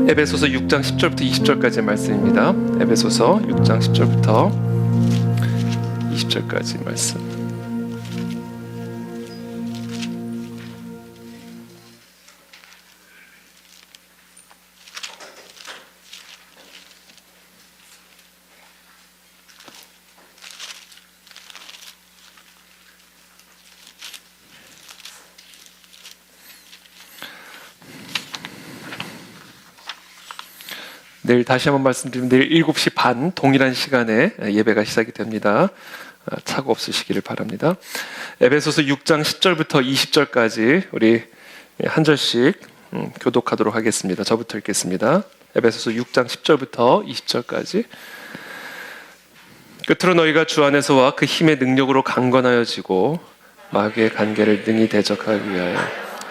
에베소서 6장 10절부터 20절까지의 말씀입니다. 에베소서 6장 10절부터 20절까지 말씀. 내일 다시 한번 말씀드리면 내일 7시 반 동일한 시간에 예배가 시작이 됩니다. 착오 없으시기를 바랍니다. 에베소서 6장 10절부터 20절까지 우리 한 절씩 교독하도록 하겠습니다. 저부터 읽겠습니다. 에베소서 6장 10절부터 20절까지. 끝으로 너희가 주 안에서와 그 힘의 능력으로 강건하여지고 마귀의 간계를 능히 대적하기 위하여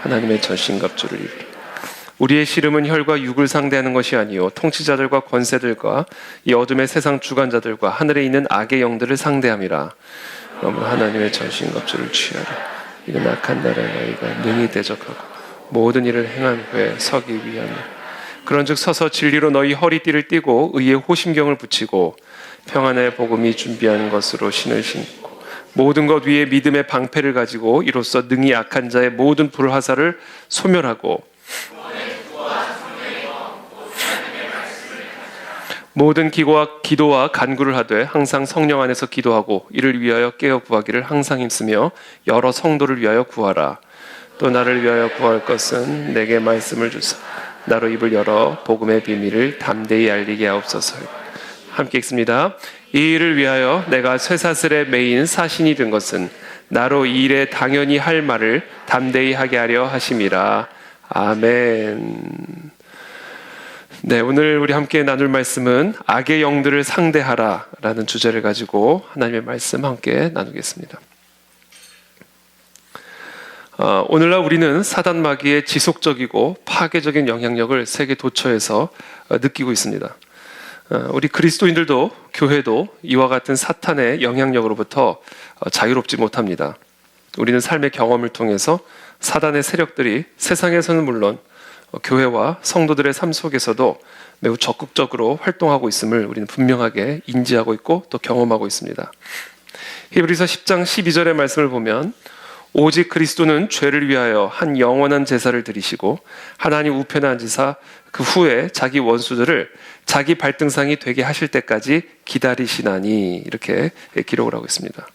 하나님의 전신갑주를 입으라. 우리의 씨름은 혈과 육을 상대하는 것이 아니요 통치자들과 권세들과 이 어둠의 세상 주관자들과 하늘에 있는 악의 영들을 상대함이라. 그러므로 하나님의 전신갑주를 취하라. 이는 악한 날에 너희가 능히 대적하고 모든 일을 행한 후에 서기 위함이라. 그런즉 서서 진리로 너희 허리띠를 띠고 의의 호심경을 붙이고 평안의 복음이 준비한 것으로 신을 신고 모든 것 위에 믿음의 방패를 가지고 이로써 능히 악한 자의 모든 불화살을 소멸하고 모든 기도와 간구를 하되 항상 성령 안에서 기도하고 이를 위하여 깨어 구하기를 항상 힘쓰며 여러 성도를 위하여 구하라. 또 나를 위하여 구할 것은 내게 말씀을 주사 나로 입을 열어 복음의 비밀을 담대히 알리게 하옵소서. 함께 읽습니다. 이 일을 위하여 내가 쇠사슬에 매인 사신이 된 것은 나로 이 일에 당연히 할 말을 담대히 하게 하려 하심이라. 아멘. 네, 오늘 우리 함께 나눌 말씀은 악의 영들을 상대하라 라는 주제를 가지고 하나님의 말씀 함께 나누겠습니다. 오늘날 우리는 사단 마귀의 지속적이고 파괴적인 영향력을 세계 도처에서 느끼고 있습니다. 우리 그리스도인들도 교회도 이와 같은 사탄의 영향력으로부터 자유롭지 못합니다. 우리는 삶의 경험을 통해서 사단의 세력들이 세상에서는 물론 교회와 성도들의 삶 속에서도 매우 적극적으로 활동하고 있음을 우리는 분명하게 인지하고 있고 또 경험하고 있습니다. 히브리서 10장 12절의 말씀을 보면 오직 그리스도는 죄를 위하여 한 영원한 제사를 드리시고 하나님 우편에 앉으사 그 후에 자기 원수들을 자기 발등상이 되게 하실 때까지 기다리시나니 이렇게 기록을 하고 있습니다.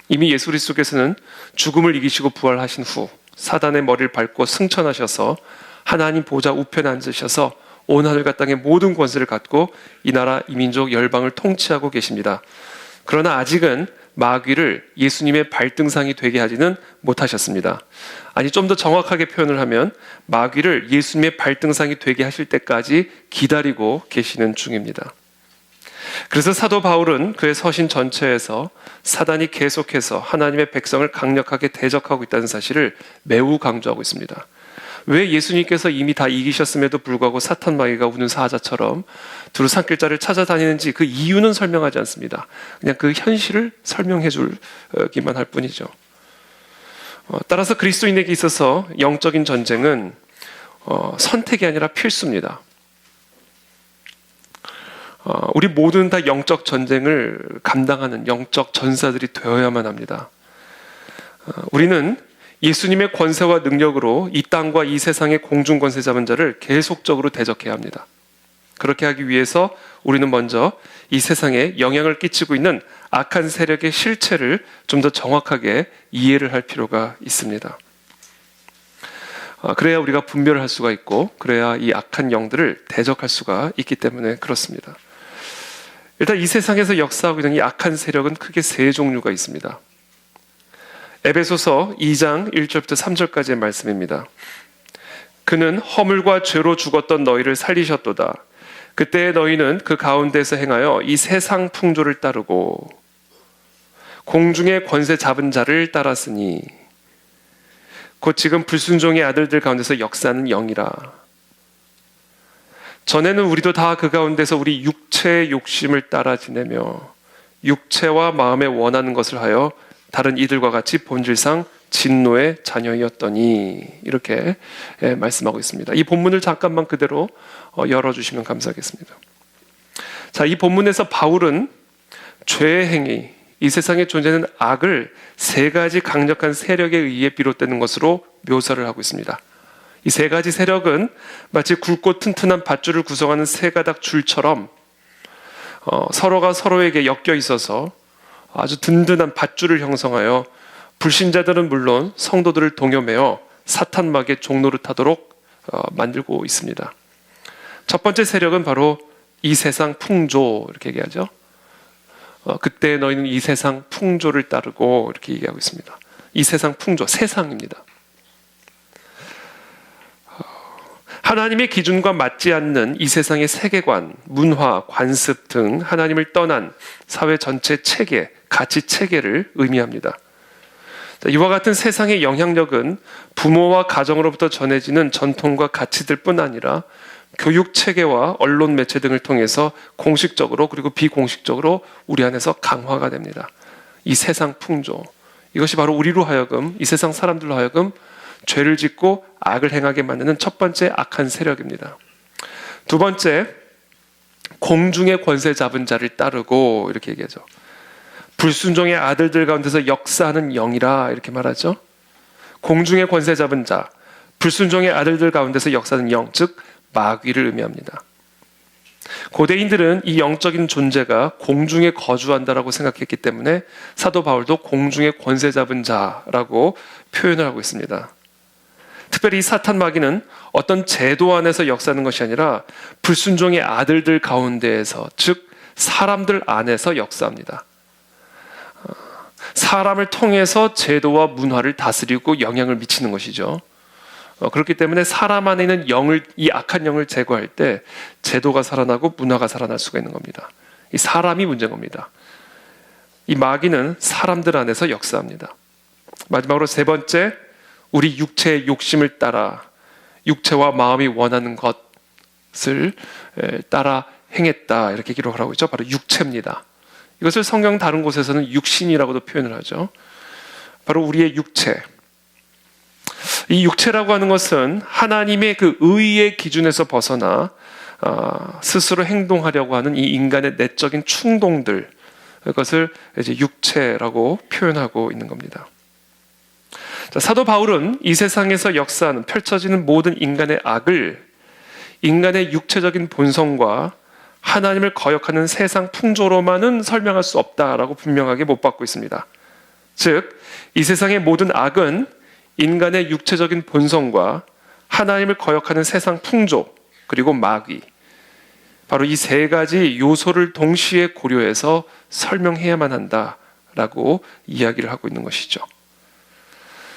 이미 예수 그리스도께서는 죽음을 이기시고 부활하신 후 사단의 머리를 밟고 승천하셔서 하나님 보좌 우편에 앉으셔서 온 하늘과 땅의 모든 권세를 갖고 이 나라, 이 민족, 열방을 통치하고 계십니다. 그러나 아직은 마귀를 예수님의 발등상이 되게 하지는 못하셨습니다. 아니, 좀 더 정확하게 표현을 하면 마귀를 예수님의 발등상이 되게 하실 때까지 기다리고 계시는 중입니다. 그래서 사도 바울은 그의 서신 전체에서 사단이 계속해서 하나님의 백성을 강력하게 대적하고 있다는 사실을 매우 강조하고 있습니다. 왜 예수님께서 이미 다 이기셨음에도 불구하고 사탄 마귀가 우는 사자처럼 두루 산길자를 찾아다니는지 그 이유는 설명하지 않습니다. 그냥 그 현실을 설명해 주기만 할 뿐이죠. 따라서 그리스도인에게 있어서 영적인 전쟁은 선택이 아니라 필수입니다. 우리 모두는 다 영적 전쟁을 감당하는 영적 전사들이 되어야만 합니다. 우리는 예수님의 권세와 능력으로 이 땅과 이 세상의 공중 권세 잡은 자를 계속적으로 대적해야 합니다. 그렇게 하기 위해서 우리는 먼저 이 세상에 영향을 끼치고 있는 악한 세력의 실체를 좀 더 정확하게 이해를 할 필요가 있습니다. 그래야 우리가 분별을 할 수가 있고 그래야 이 악한 영들을 대적할 수가 있기 때문에 그렇습니다. 일단 이 세상에서 역사하고 있는 이 악한 세력은 크게 세 종류가 있습니다. 에베소서 2장 1절부터 3절까지의 말씀입니다. 그는 허물과 죄로 죽었던 너희를 살리셨도다. 그때 너희는 그 가운데서 행하여 이 세상 풍조를 따르고 공중의 권세 잡은 자를 따랐으니 곧 지금 불순종의 아들들 가운데서 역사하는 영이라. 전에는 우리도 다 그 가운데서 우리 육체의 욕심을 따라 지내며 육체와 마음에 원하는 것을 하여 다른 이들과 같이 본질상 진노의 자녀였더니 이렇게 말씀하고 있습니다. 이 본문을 잠깐만 그대로 열어주시면 감사하겠습니다. 자, 이 본문에서 바울은 죄의 행위, 이 세상에 존재하는 악을 세 가지 강력한 세력에 의해 비롯되는 것으로 묘사를 하고 있습니다. 이 세 가지 세력은 마치 굵고 튼튼한 밧줄을 구성하는 세 가닥 줄처럼 서로가 서로에게 엮여 있어서 아주 든든한 밧줄을 형성하여 불신자들은 물론 성도들을 동요매어 사탄막의 종로를 타도록 만들고 있습니다. 첫 번째 세력은 바로 이 세상 풍조, 이렇게 얘기하죠. 그때 너희는 이 세상 풍조를 따르고 이렇게 얘기하고 있습니다. 이 세상 풍조, 세상입니다. 하나님의 기준과 맞지 않는 이 세상의 세계관, 문화, 관습 등 하나님을 떠난 사회 전체 체계, 가치 체계를 의미합니다. 이와 같은 세상의 영향력은 부모와 가정으로부터 전해지는 전통과 가치들뿐 아니라 교육 체계와 언론 매체 등을 통해서 공식적으로 그리고 비공식적으로 우리 안에서 강화가 됩니다. 이 세상 풍조, 이것이 바로 우리로 하여금, 이 세상 사람들로 하여금 죄를 짓고 악을 행하게 만드는 첫 번째 악한 세력입니다. 두 번째, 공중의 권세 잡은 자를 따르고 이렇게 얘기하죠. 불순종의 아들들 가운데서 역사하는 영이라 이렇게 말하죠. 공중의 권세 잡은 자, 불순종의 아들들 가운데서 역사하는 영, 즉 마귀를 의미합니다. 고대인들은 이 영적인 존재가 공중에 거주한다라고 생각했기 때문에 사도 바울도 공중의 권세 잡은 자라고 표현을 하고 있습니다. 특별히 이 사탄 마귀는 어떤 제도 안에서 역사하는 것이 아니라 불순종의 아들들 가운데에서, 즉 사람들 안에서 역사합니다. 사람을 통해서 제도와 문화를 다스리고 영향을 미치는 것이죠. 그렇기 때문에 사람 안에 있는 영을, 이 악한 영을 제거할 때 제도가 살아나고 문화가 살아날 수가 있는 겁니다. 이 사람이 문제인 겁니다. 이 마귀는 사람들 안에서 역사합니다. 마지막으로 세 번째, 우리 육체의 욕심을 따라 육체와 마음이 원하는 것을 따라 행했다, 이렇게 기록을 하고 있죠. 바로 육체입니다. 이것을 성경 다른 곳에서는 육신이라고도 표현을 하죠. 바로 우리의 육체. 이 육체라고 하는 것은 하나님의 그 의의 기준에서 벗어나 스스로 행동하려고 하는 이 인간의 내적인 충동들, 그것을 이제 육체라고 표현하고 있는 겁니다. 자, 사도 바울은 이 세상에서 역사하는, 펼쳐지는 모든 인간의 악을 인간의 육체적인 본성과 하나님을 거역하는 세상 풍조로만은 설명할 수 없다라고 분명하게 못 받고 있습니다. 즉, 이 세상의 모든 악은 인간의 육체적인 본성과 하나님을 거역하는 세상 풍조, 그리고 마귀, 바로 이 세 가지 요소를 동시에 고려해서 설명해야만 한다라고 이야기를 하고 있는 것이죠.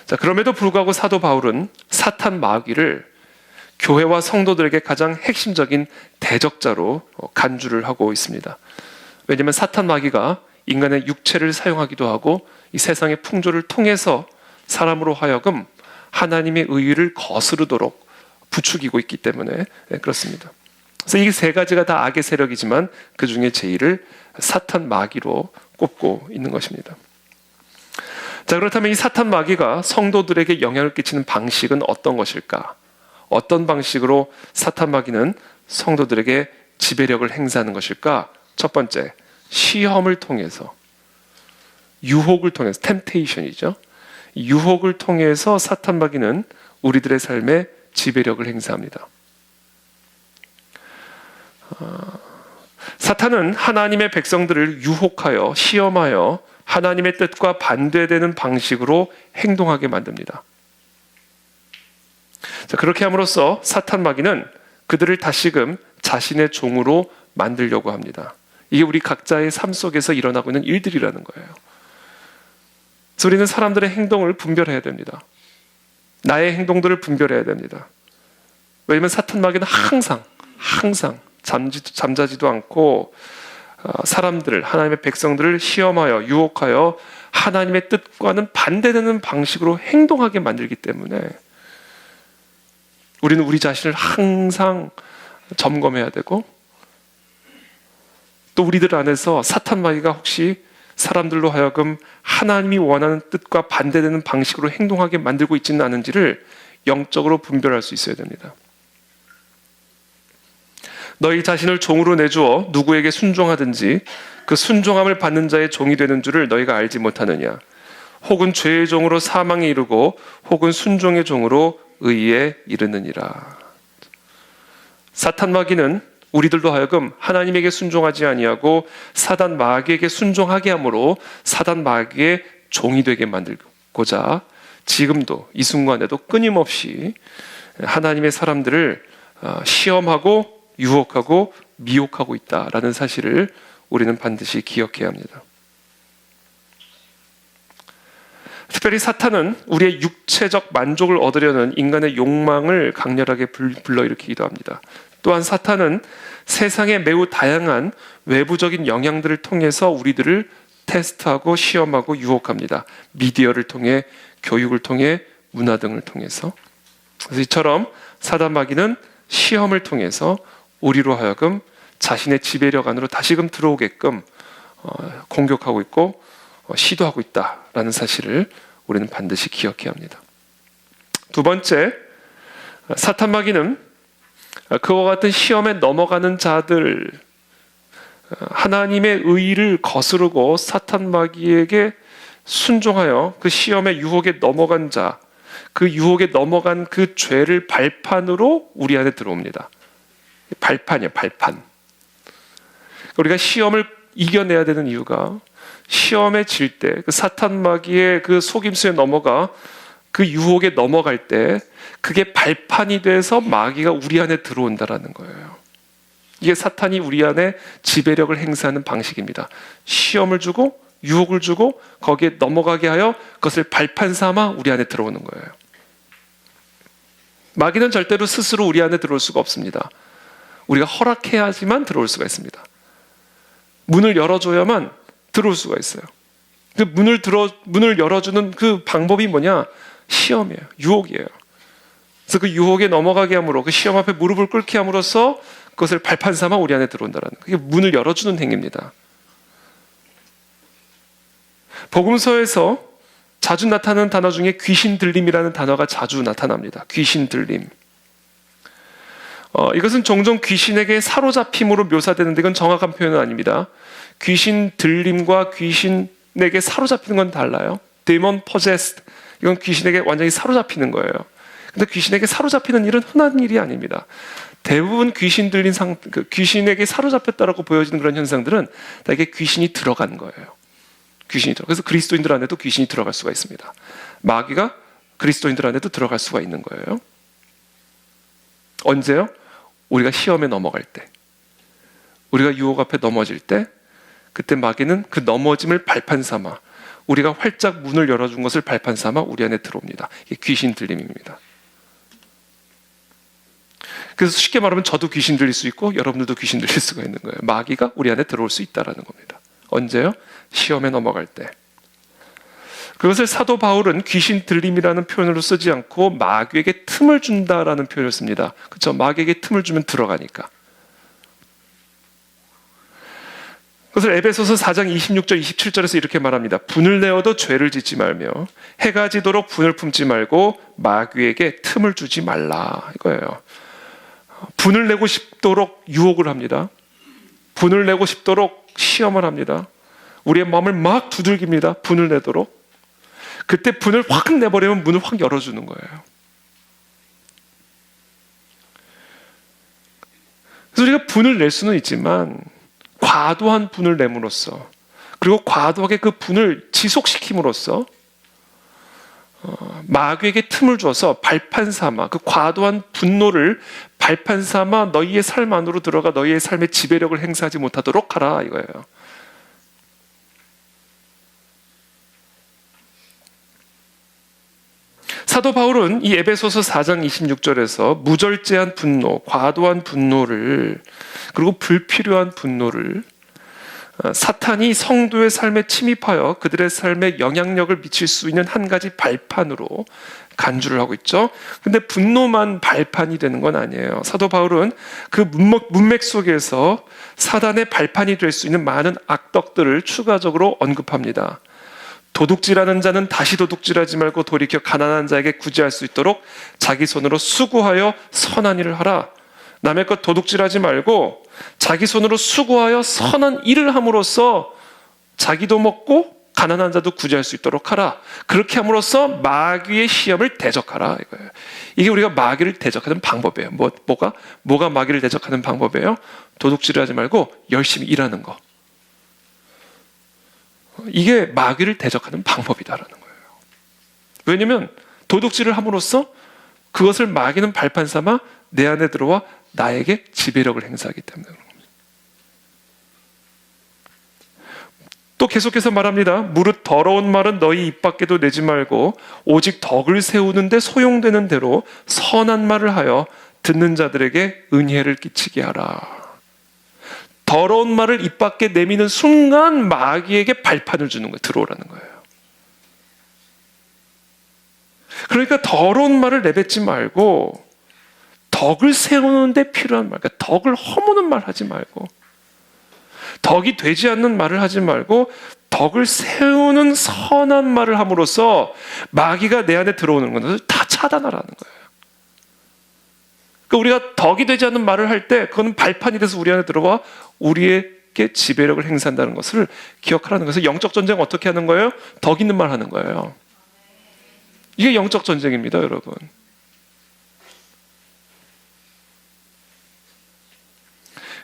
자, 그럼에도 불구하고 사도 바울은 사탄 마귀를 교회와 성도들에게 가장 핵심적인 대적자로 간주를 하고 있습니다. 왜냐하면 사탄 마귀가 인간의 육체를 사용하기도 하고 이 세상의 풍조를 통해서 사람으로 하여금 하나님의 의의를 거스르도록 부추기고 있기 때문에 그렇습니다. 그래서 이 세 가지가 다 악의 세력이지만 그 중에 제일을 사탄 마귀로 꼽고 있는 것입니다. 자, 그렇다면 이 사탄 마귀가 성도들에게 영향을 끼치는 방식은 어떤 것일까? 어떤 방식으로 사탄 마귀는 성도들에게 지배력을 행사하는 것일까? 첫 번째, 시험을 통해서, 유혹을 통해서, 템테이션이죠. 유혹을 통해서 사탄 마귀는 우리들의 삶에 지배력을 행사합니다. 사탄은 하나님의 백성들을 유혹하여, 시험하여 하나님의 뜻과 반대되는 방식으로 행동하게 만듭니다. 자, 그렇게 함으로써 사탄 마귀는 그들을 다시금 자신의 종으로 만들려고 합니다. 이게 우리 각자의 삶 속에서 일어나고 있는 일들이라는 거예요. 그래서 우리는 사람들의 행동을 분별해야 됩니다. 나의 행동들을 분별해야 됩니다. 왜냐하면 사탄 마귀는 항상 잠자지도 않고 사람들을, 하나님의 백성들을 시험하여, 유혹하여 하나님의 뜻과는 반대되는 방식으로 행동하게 만들기 때문에 우리는 우리 자신을 항상 점검해야 되고, 또 우리들 안에서 사탄 마귀가 혹시 사람들로 하여금 하나님이 원하는 뜻과 반대되는 방식으로 행동하게 만들고 있지는 않은지를 영적으로 분별할 수 있어야 됩니다. 너희 자신을 종으로 내주어 누구에게 순종하든지 그 순종함을 받는 자의 종이 되는 줄을 너희가 알지 못하느냐? 혹은 죄의 종으로 사망에 이르고 혹은 순종의 종으로 의에 이르느니라. 사탄 마귀는 우리들도 하여금 하나님에게 순종하지 아니하고 사단 마귀에게 순종하게 함으로 사단 마귀의 종이 되게 만들고자 지금도 이 순간에도 끊임없이 하나님의 사람들을 시험하고 유혹하고 미혹하고 있다라는 사실을 우리는 반드시 기억해야 합니다. 특별히 사탄은 우리의 육체적 만족을 얻으려는 인간의 욕망을 강렬하게 불러일으키기도 합니다. 또한 사탄은 세상의 매우 다양한 외부적인 영향들을 통해서 우리들을 테스트하고 시험하고 유혹합니다. 미디어를 통해, 교육을 통해, 문화 등을 통해서. 그래서 이처럼 사단 마귀는 시험을 통해서 우리로 하여금 자신의 지배력 안으로 다시금 들어오게끔 공격하고 있고 시도하고 있다라는 사실을 우리는 반드시 기억해야 합니다. 두 번째, 사탄 마귀는 그와 같은 시험에 넘어가는 자들, 하나님의 의를 거스르고 사탄 마귀에게 순종하여 그 시험의 유혹에 넘어간 자, 그 유혹에 넘어간 그 죄를 발판으로 우리 안에 들어옵니다. 발판이에요, 발판. 우리가 시험을 이겨내야 되는 이유가 시험에 질 때, 그 사탄 마귀의 그 속임수에 넘어가 그 유혹에 넘어갈 때 그게 발판이 돼서 마귀가 우리 안에 들어온다라는 거예요. 이게 사탄이 우리 안에 지배력을 행사하는 방식입니다. 시험을 주고 유혹을 주고 거기에 넘어가게 하여 그것을 발판 삼아 우리 안에 들어오는 거예요. 마귀는 절대로 스스로 우리 안에 들어올 수가 없습니다. 우리가 허락해야지만 들어올 수가 있습니다. 문을 열어줘야만 들어올 수가 있어요. 그 문을 열어주는 그 방법이 뭐냐? 시험이에요. 유혹이에요. 그래서 그 유혹에 넘어가게 함으로, 그 시험 앞에 무릎을 꿇게 함으로써 그것을 발판 삼아 우리 안에 들어온다는, 그게 문을 열어주는 행위입니다. 복음서에서 자주 나타나는 단어 중에 귀신 들림이라는 단어가 자주 나타납니다. 귀신 들림. 이것은 종종 귀신에게 사로잡힘으로 묘사되는데 이건 정확한 표현은 아닙니다. 귀신 들림과 귀신에게 사로잡히는 건 달라요. Demon possessed. 이건 귀신에게 완전히 사로잡히는 거예요. 근데 귀신에게 사로잡히는 일은 흔한 일이 아닙니다. 대부분 귀신 들린 귀신에게 사로잡혔다라고 보여지는 그런 현상들은 다 이게 귀신이 들어간 거예요. 그래서 그리스도인들 안에도 귀신이 들어갈 수가 있습니다. 마귀가 그리스도인들 안에도 들어갈 수가 있는 거예요. 언제요? 우리가 시험에 넘어갈 때, 우리가 유혹 앞에 넘어질 때, 그때 마귀는 그 넘어짐을 발판 삼아, 우리가 활짝 문을 열어준 것을 발판 삼아 우리 안에 들어옵니다. 이게 귀신 들림입니다. 그래서 쉽게 말하면 저도 귀신 들릴 수 있고 여러분들도 귀신 들릴 수가 있는 거예요. 마귀가 우리 안에 들어올 수 있다는 겁니다. 언제요? 시험에 넘어갈 때. 그것을 사도 바울은 귀신 들림이라는 표현으로 쓰지 않고 마귀에게 틈을 준다라는 표현을 씁니다. 그렇죠? 마귀에게 틈을 주면 들어가니까. 그것을 에베소서 4장 26절 27절에서 이렇게 말합니다. 분을 내어도 죄를 짓지 말며 해가 지도록 분을 품지 말고 마귀에게 틈을 주지 말라, 이거예요. 분을 내고 싶도록 유혹을 합니다. 분을 내고 싶도록 시험을 합니다. 우리의 마음을 막 두들깁니다. 분을 내도록. 그때 분을 확 내버리면 문을 확 열어주는 거예요. 그래서 우리가 분을 낼 수는 있지만 과도한 분을 내므로써, 그리고 과도하게 그 분을 지속시킴으로써 마귀에게 틈을 줘서 발판 삼아, 그 과도한 분노를 발판 삼아 너희의 삶 안으로 들어가 너희의 삶의 지배력을 행사하지 못하도록 하라, 이거예요. 사도 바울은 이 에베소서 4장 26절에서 무절제한 분노, 과도한 분노를, 그리고 불필요한 분노를 사탄이 성도의 삶에 침입하여 그들의 삶에 영향력을 미칠 수 있는 한 가지 발판으로 간주를 하고 있죠. 근데 분노만 발판이 되는 건 아니에요. 사도 바울은 그 문맥 속에서 사단의 발판이 될 수 있는 많은 악덕들을 추가적으로 언급합니다. 도둑질하는 자는 다시 도둑질하지 말고 돌이켜 가난한 자에게 구제할 수 있도록 자기 손으로 수고하여 선한 일을 하라. 남의 것 도둑질하지 말고 자기 손으로 수고하여 선한 일을 함으로써 자기도 먹고 가난한 자도 구제할 수 있도록 하라. 그렇게 함으로써 마귀의 시험을 대적하라 이거예요. 이게 우리가 마귀를 대적하는 방법이에요. 뭐가 마귀를 대적하는 방법이에요? 도둑질하지 말고 열심히 일하는 거. 이게 마귀를 대적하는 방법이다라는 거예요. 왜냐하면 도둑질을 함으로써 그것을 마귀는 발판 삼아 내 안에 들어와 나에게 지배력을 행사하기 때문에 그런 겁니다. 또 계속해서 말합니다. 무릇 더러운 말은 너희 입 밖에도 내지 말고 오직 덕을 세우는데 소용되는 대로 선한 말을 하여 듣는 자들에게 은혜를 끼치게 하라. 더러운 말을 입 밖에 내미는 순간 마귀에게 발판을 주는 거예요. 들어오라는 거예요. 그러니까 더러운 말을 내뱉지 말고 덕을 세우는 데 필요한 말, 그러니까 덕을 허무는 말 하지 말고 덕이 되지 않는 말을 하지 말고 덕을 세우는 선한 말을 함으로써 마귀가 내 안에 들어오는 것을 다 차단하라는 거예요. 그러니까 우리가 덕이 되지 않는 말을 할 때 그건 발판이 돼서 우리 안에 들어와 우리에게 지배력을 행사한다는 것을 기억하라는 것을. 영적 전쟁 어떻게 하는 거예요? 덕 있는 말 하는 거예요. 이게 영적 전쟁입니다, 여러분.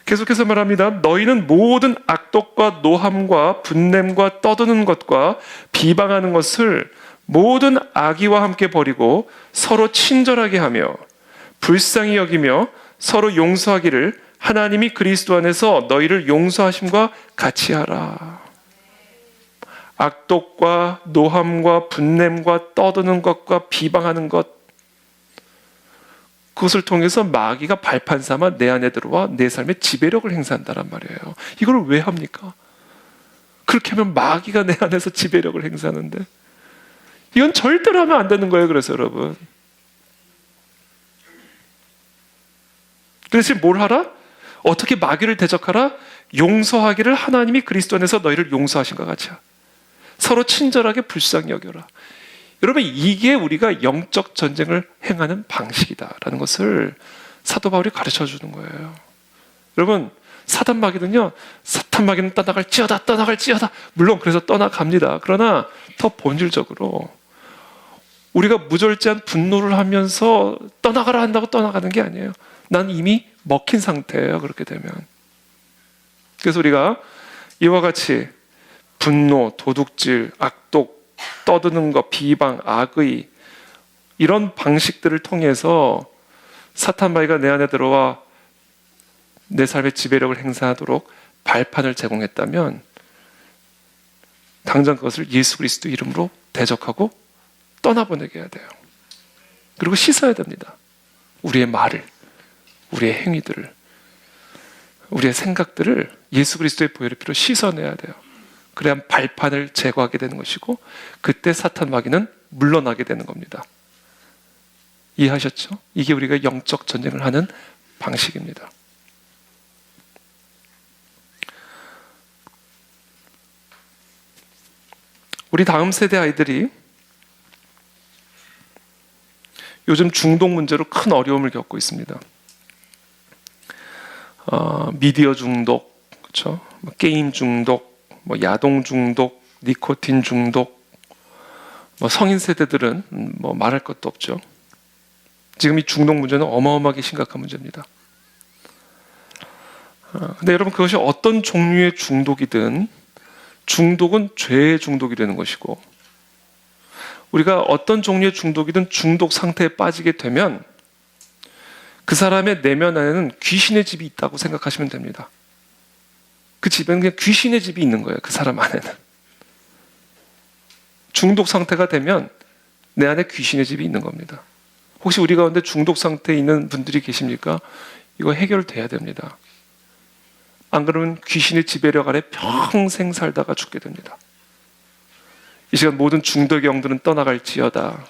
계속해서 말합니다. 너희는 모든 악독과 노함과 분냄과 떠드는 것과 비방하는 것을 모든 악의와 함께 버리고 서로 친절하게 하며 불쌍히 여기며 서로 용서하기를 하나님이 그리스도 안에서 너희를 용서하심과 같이 하라. 악독과 노함과 분냄과 떠드는 것과 비방하는 것, 그것을 통해서 마귀가 발판 삼아 내 안에 들어와 내 삶에 지배력을 행사한다란 말이에요. 이걸 왜 합니까? 그렇게 하면 마귀가 내 안에서 지배력을 행사하는데 이건 절대로 하면 안 되는 거예요. 그래서 여러분, 그래서 뭘 하라? 어떻게 마귀를 대적하라? 용서하기를 하나님이 그리스도 안에서 너희를 용서하신 것 같이 서로 친절하게 불쌍히 여겨라. 여러분, 이게 우리가 영적 전쟁을 행하는 방식이다라는 것을 사도 바울이 가르쳐 주는 거예요. 여러분, 사탄 마귀는요, 사탄 마귀는 떠나갈지어다. 물론 그래서 떠나갑니다. 그러나 더 본질적으로 우리가 무절제한 분노를 하면서 떠나가라 한다고 떠나가는 게 아니에요. 난 이미 먹힌 상태예요. 그렇게 되면. 그래서 우리가 이와 같이 분노, 도둑질, 악독, 떠드는 것, 비방, 악의, 이런 방식들을 통해서 사탄 마귀가 내 안에 들어와 내 삶의 지배력을 행사하도록 발판을 제공했다면 당장 그것을 예수 그리스도 이름으로 대적하고 떠나보내게 해야 돼요. 그리고 씻어야 됩니다. 우리의 말을, 우리의 행위들을, 우리의 생각들을 예수 그리스도의 보혈의 피로 씻어내야 돼요. 그래야 발판을 제거하게 되는 것이고 그때 사탄 마귀는 물러나게 되는 겁니다. 이해하셨죠? 이게 우리가 영적 전쟁을 하는 방식입니다. 우리 다음 세대 아이들이 요즘 중독 문제로 큰 어려움을 겪고 있습니다. 미디어 중독, 그렇죠? 게임 중독, 야동 중독, 니코틴 중독, 성인 세대들은 말할 것도 없죠. 지금 이 중독 문제는 어마어마하게 심각한 문제입니다. 근데 여러분, 그것이 어떤 종류의 중독이든 중독은 죄의 중독이 되는 것이고, 우리가 어떤 종류의 중독이든 중독 상태에 빠지게 되면 그 사람의 내면 안에는 귀신의 집이 있다고 생각하시면 됩니다. 그 집에는 그냥 귀신의 집이 있는 거예요. 그 사람 안에는. 중독 상태가 되면 내 안에 귀신의 집이 있는 겁니다. 혹시 우리 가운데 중독 상태에 있는 분들이 계십니까? 이거 해결돼야 됩니다. 안 그러면 귀신의 지배력 아래 평생 살다가 죽게 됩니다. 이 시간 모든 중독의 영들은 떠나갈지어다.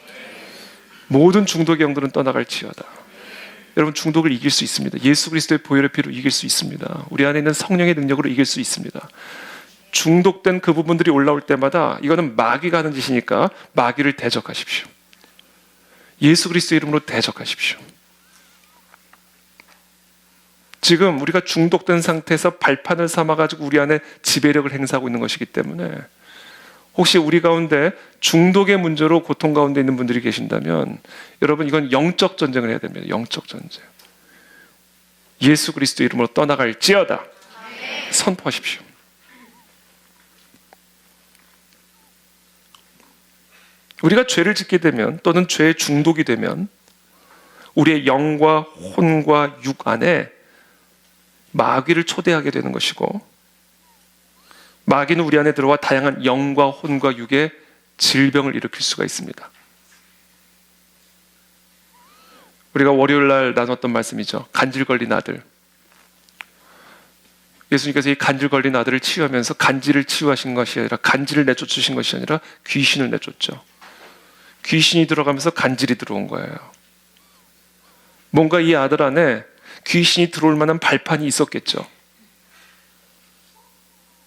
모든 중독의 영들은 떠나갈지어다. 여러분, 중독을 이길 수 있습니다. 예수 그리스도의 보혈의 피로 이길 수 있습니다. 우리 안에 있는 성령의 능력으로 이길 수 있습니다. 중독된 그 부분들이 올라올 때마다 이거는 마귀가 하는 짓이니까 마귀를 대적하십시오. 예수 그리스도의 이름으로 대적하십시오. 지금 우리가 중독된 상태에서 발판을 삼아가지고 우리 안에 지배력을 행사하고 있는 것이기 때문에 혹시 우리 가운데 중독의 문제로 고통 가운데 있는 분들이 계신다면 여러분, 이건 영적 전쟁을 해야 됩니다. 영적 전쟁. 예수 그리스도 이름으로 떠나갈지어다. 선포하십시오. 우리가 죄를 짓게 되면 또는 죄에 중독이 되면 우리의 영과 혼과 육 안에 마귀를 초대하게 되는 것이고, 마귀는 우리 안에 들어와 다양한 영과 혼과 육의 질병을 일으킬 수가 있습니다. 우리가 월요일 날 나눴던 말씀이죠. 간질 걸린 아들. 예수님께서 이 간질 걸린 아들을 치유하면서 간질을 치유하신 것이 아니라, 간질을 내쫓으신 것이 아니라 귀신을 내쫓죠. 귀신이 들어가면서 간질이 들어온 거예요. 뭔가 이 아들 안에 귀신이 들어올 만한 발판이 있었겠죠.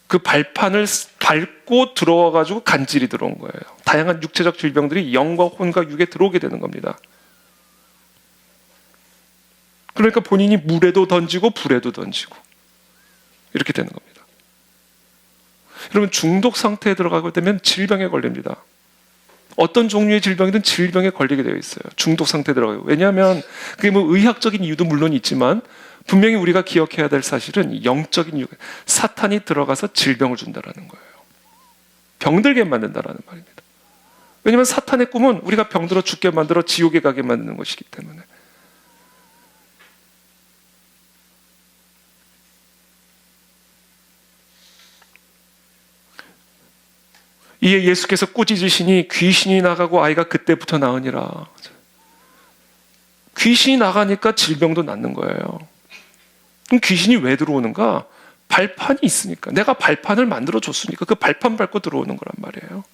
그 발판을 밟고 들어와가지고 간질이 들어온 거예요. 다양한 육체적 질병들이 영과 혼과 육에 들어오게 되는 겁니다. 그러니까 본인이 물에도 던지고 불에도 던지고 이렇게 되는 겁니다. 여러분, 중독 상태에 들어가게 되면 질병에 걸립니다. 어떤 종류의 질병이든 질병에 걸리게 되어 있어요. 중독 상태에 들어가요. 왜냐하면 그게 뭐 의학적인 이유도 물론 있지만 분명히 우리가 기억해야 될 사실은 영적인 이유, 사탄이 들어가서 질병을 준다라는 거예요. 병들게 만든다라는 말입니다. 왜냐하면 사탄의 꿈은 우리가 병들어 죽게 만들어 지옥에 가게 만드는 것이기 때문에. 이에 예수께서 꾸짖으시니 귀신이 나가고 아이가 그때부터 나으니라. 귀신이 나가니까 질병도 낫는 거예요. 그럼 귀신이 왜 들어오는가? 발판이 있으니까. 내가 발판을 만들어 줬으니까 그 발판 밟고 들어오는 거란 말이에요.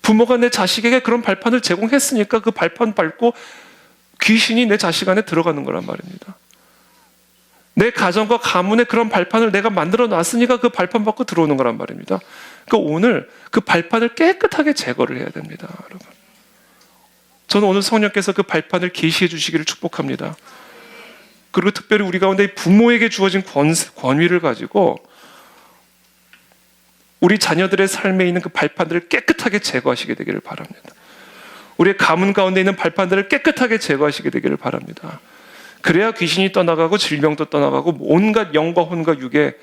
부모가 내 자식에게 그런 발판을 제공했으니까 그 발판 밟고 귀신이 내 자식 안에 들어가는 거란 말입니다. 내 가정과 가문에 그런 발판을 내가 만들어 놨으니까 그 발판 밟고 들어오는 거란 말입니다. 그러니까 오늘 그 발판을 깨끗하게 제거를 해야 됩니다, 여러분. 저는 오늘 성령께서 그 발판을 계시해 주시기를 축복합니다. 그리고 특별히 우리 가운데 부모에게 주어진 권위를 가지고 우리 자녀들의 삶에 있는 그 발판들을 깨끗하게 제거하시게 되기를 바랍니다. 우리의 가문 가운데 있는 발판들을 깨끗하게 제거하시게 되기를 바랍니다. 그래야 귀신이 떠나가고 질병도 떠나가고 온갖 영과 혼과 육의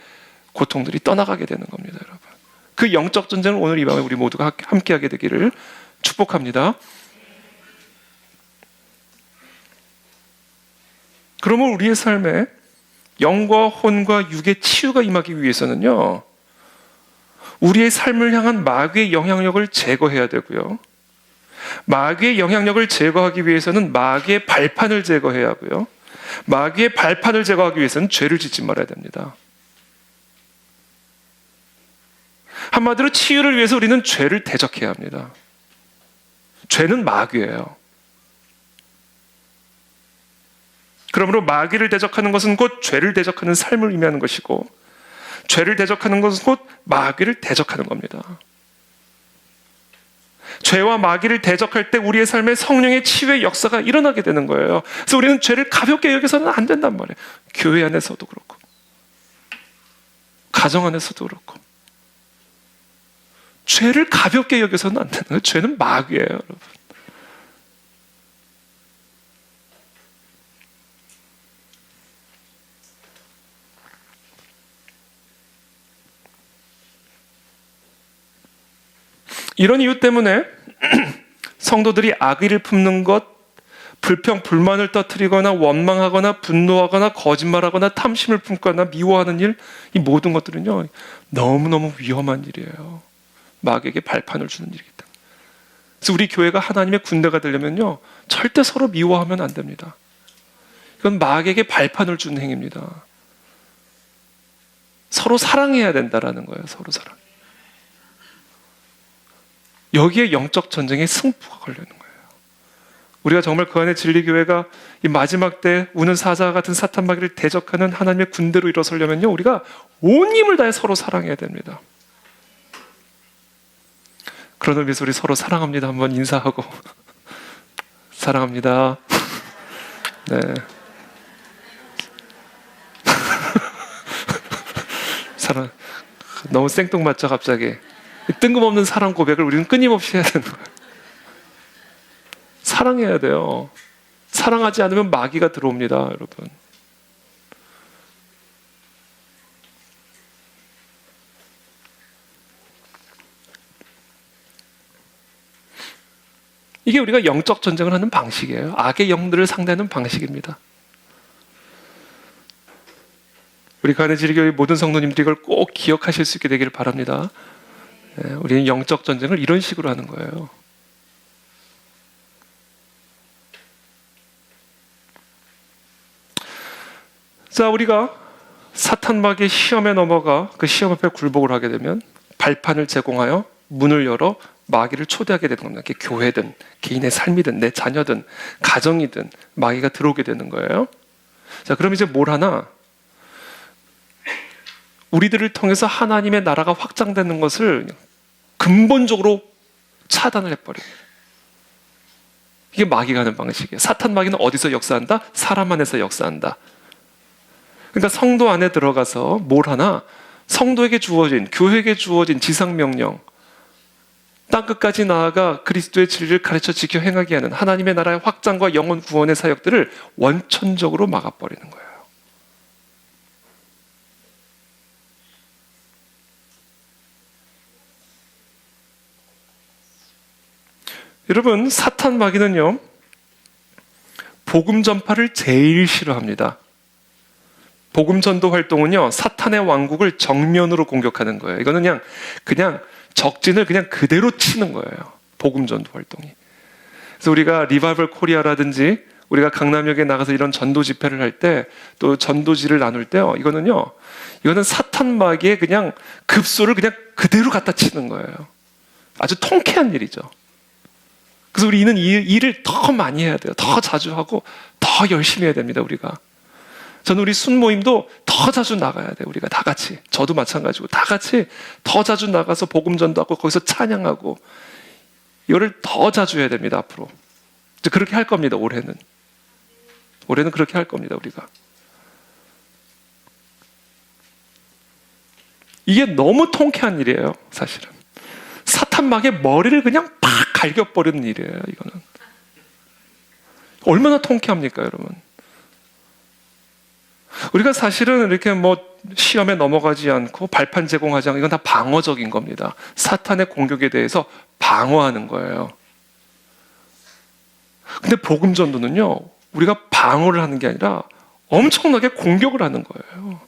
고통들이 떠나가게 되는 겁니다, 여러분. 그 영적 전쟁을 오늘 이 밤에 우리 모두가 함께하게 되기를 축복합니다. 그러면 우리의 삶에 영과 혼과 육의 치유가 임하기 위해서는요, 우리의 삶을 향한 마귀의 영향력을 제거해야 되고요, 마귀의 영향력을 제거하기 위해서는 마귀의 발판을 제거해야 하고요, 마귀의 발판을 제거하기 위해서는 죄를 짓지 말아야 됩니다. 한마디로 치유를 위해서 우리는 죄를 대적해야 합니다. 죄는 마귀예요. 그러므로 마귀를 대적하는 것은 곧 죄를 대적하는 삶을 의미하는 것이고, 죄를 대적하는 것은 곧 마귀를 대적하는 겁니다. 죄와 마귀를 대적할 때 우리의 삶에 성령의 치유의 역사가 일어나게 되는 거예요. 그래서 우리는 죄를 가볍게 여겨서는 안 된단 말이에요. 교회 안에서도 그렇고 가정 안에서도 그렇고 죄를 가볍게 여겨서는 안 되는 거예요. 죄는 마귀예요, 여러분. 이런 이유 때문에 성도들이 악의를 품는 것, 불평, 불만을 터뜨리거나 원망하거나 분노하거나 거짓말하거나 탐심을 품거나 미워하는 일, 이 모든 것들은요, 너무너무 위험한 일이에요. 마귀에게 발판을 주는 일이기 때문에. 그래서 우리 교회가 하나님의 군대가 되려면요, 절대 서로 미워하면 안 됩니다. 이건 마귀에게 발판을 주는 행위입니다. 서로 사랑해야 된다라는 거예요. 서로 사랑. 여기에 영적 전쟁의 승부가 걸려 있는 거예요. 우리가 정말 그 안에 진리교회가 이 마지막 때 우는 사자 같은 사탄 마귀를 대적하는 하나님의 군대로 일어서려면요, 우리가 온 힘을 다해 서로 사랑해야 됩니다. 그런 의미에서 우리 서로 사랑합니다 한번 인사하고 사랑합니다. 네. 사랑. 너무 생뚱맞죠 갑자기. 뜬금없는 사랑 고백을 우리는 끊임없이 해야 되는 거예요. 사랑해야 돼요. 사랑하지 않으면 마귀가 들어옵니다, 여러분. 이게 우리가 영적 전쟁을 하는 방식이에요. 악의 영들을 상대하는 방식입니다. 우리 가는 진리교회 모든 성도님들이 이걸 꼭 기억하실 수 있게 되기를 바랍니다. 우리는 영적 전쟁을 이런 식으로 하는 거예요. 자, 우리가 사탄 마귀의 시험에 넘어가 그 시험 앞에 굴복을 하게 되면 발판을 제공하여 문을 열어 마귀를 초대하게 되는 겁니다. 교회든 개인의 삶이든 내 자녀든 가정이든 마귀가 들어오게 되는 거예요. 자, 그럼 이제 뭘 하나? 우리들을 통해서 하나님의 나라가 확장되는 것을 근본적으로 차단을 해버려요. 이게 마귀가 하는 방식이에요. 사탄 마귀는 어디서 역사한다? 사람 안에서 역사한다. 그러니까 성도 안에 들어가서 뭘 하나? 성도에게 주어진, 교회에게 주어진 지상명령, 땅끝까지 나아가 그리스도의 진리를 가르쳐 지켜 행하게 하는 하나님의 나라의 확장과 영혼 구원의 사역들을 원천적으로 막아버리는 거예요. 여러분, 사탄 마귀는요, 복음 전파를 제일 싫어합니다. 복음 전도 활동은요, 사탄의 왕국을 정면으로 공격하는 거예요. 이거는 그냥 적진을 그냥 그대로 치는 거예요. 복음 전도 활동이. 그래서 우리가 리바이벌 코리아라든지 우리가 강남역에 나가서 이런 전도 집회를 할 때, 또 전도지를 나눌 때요, 이거는 사탄 마귀의 그냥 급소를 그냥 그대로 갖다 치는 거예요. 아주 통쾌한 일이죠. 그래서 우리는 이 일을 더 많이 해야 돼요. 더 자주 하고 더 열심히 해야 됩니다, 우리가. 저는 우리 순모임도 더 자주 나가야 돼요. 우리가 다 같이. 저도 마찬가지고 다 같이 더 자주 나가서 복음 전도하고 거기서 찬양하고 이거를 더 자주 해야 됩니다, 앞으로. 이제 그렇게 할 겁니다, 올해는. 올해는 그렇게 할 겁니다, 우리가. 이게 너무 통쾌한 일이에요, 사실은. 사탄 마귀의 머리를 그냥 팍 갈겨버리는 일이에요, 이거는. 얼마나 통쾌합니까, 여러분? 우리가 사실은 이렇게 시험에 넘어가지 않고 발판 제공하지 않고 이건 다 방어적인 겁니다. 사탄의 공격에 대해서 방어하는 거예요. 근데 복음 전도는요, 우리가 방어를 하는 게 아니라 엄청나게 공격을 하는 거예요.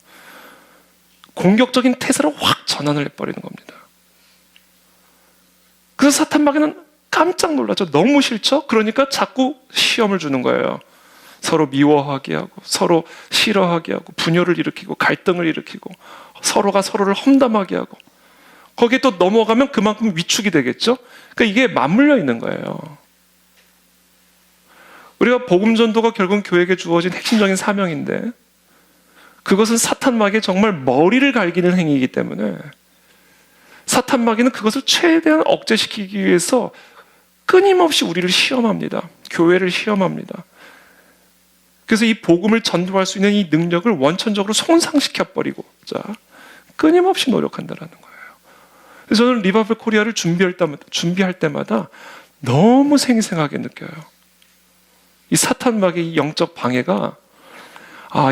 공격적인 태세로 확 전환을 해버리는 겁니다. 그래서 사탄 마귀는 깜짝 놀라죠. 너무 싫죠? 그러니까 자꾸 시험을 주는 거예요. 서로 미워하게 하고 서로 싫어하게 하고 분열을 일으키고 갈등을 일으키고 서로가 서로를 험담하게 하고 거기에 또 넘어가면 그만큼 위축이 되겠죠. 그러니까 이게 맞물려 있는 거예요. 우리가 복음 전도가 결국 교회에게 주어진 핵심적인 사명인데 그것은 사탄 마귀의 정말 머리를 갈기는 행위이기 때문에 사탄 마귀는 그것을 최대한 억제시키기 위해서 끊임없이 우리를 시험합니다. 교회를 시험합니다. 그래서 이 복음을 전도할 수 있는 이 능력을 원천적으로 손상시켜버리고 끊임없이 노력한다는 거예요. 그래서 저는 리바이벌 코리아를 준비할 때마다 너무 생생하게 느껴요. 이 사탄 마귀의 영적 방해가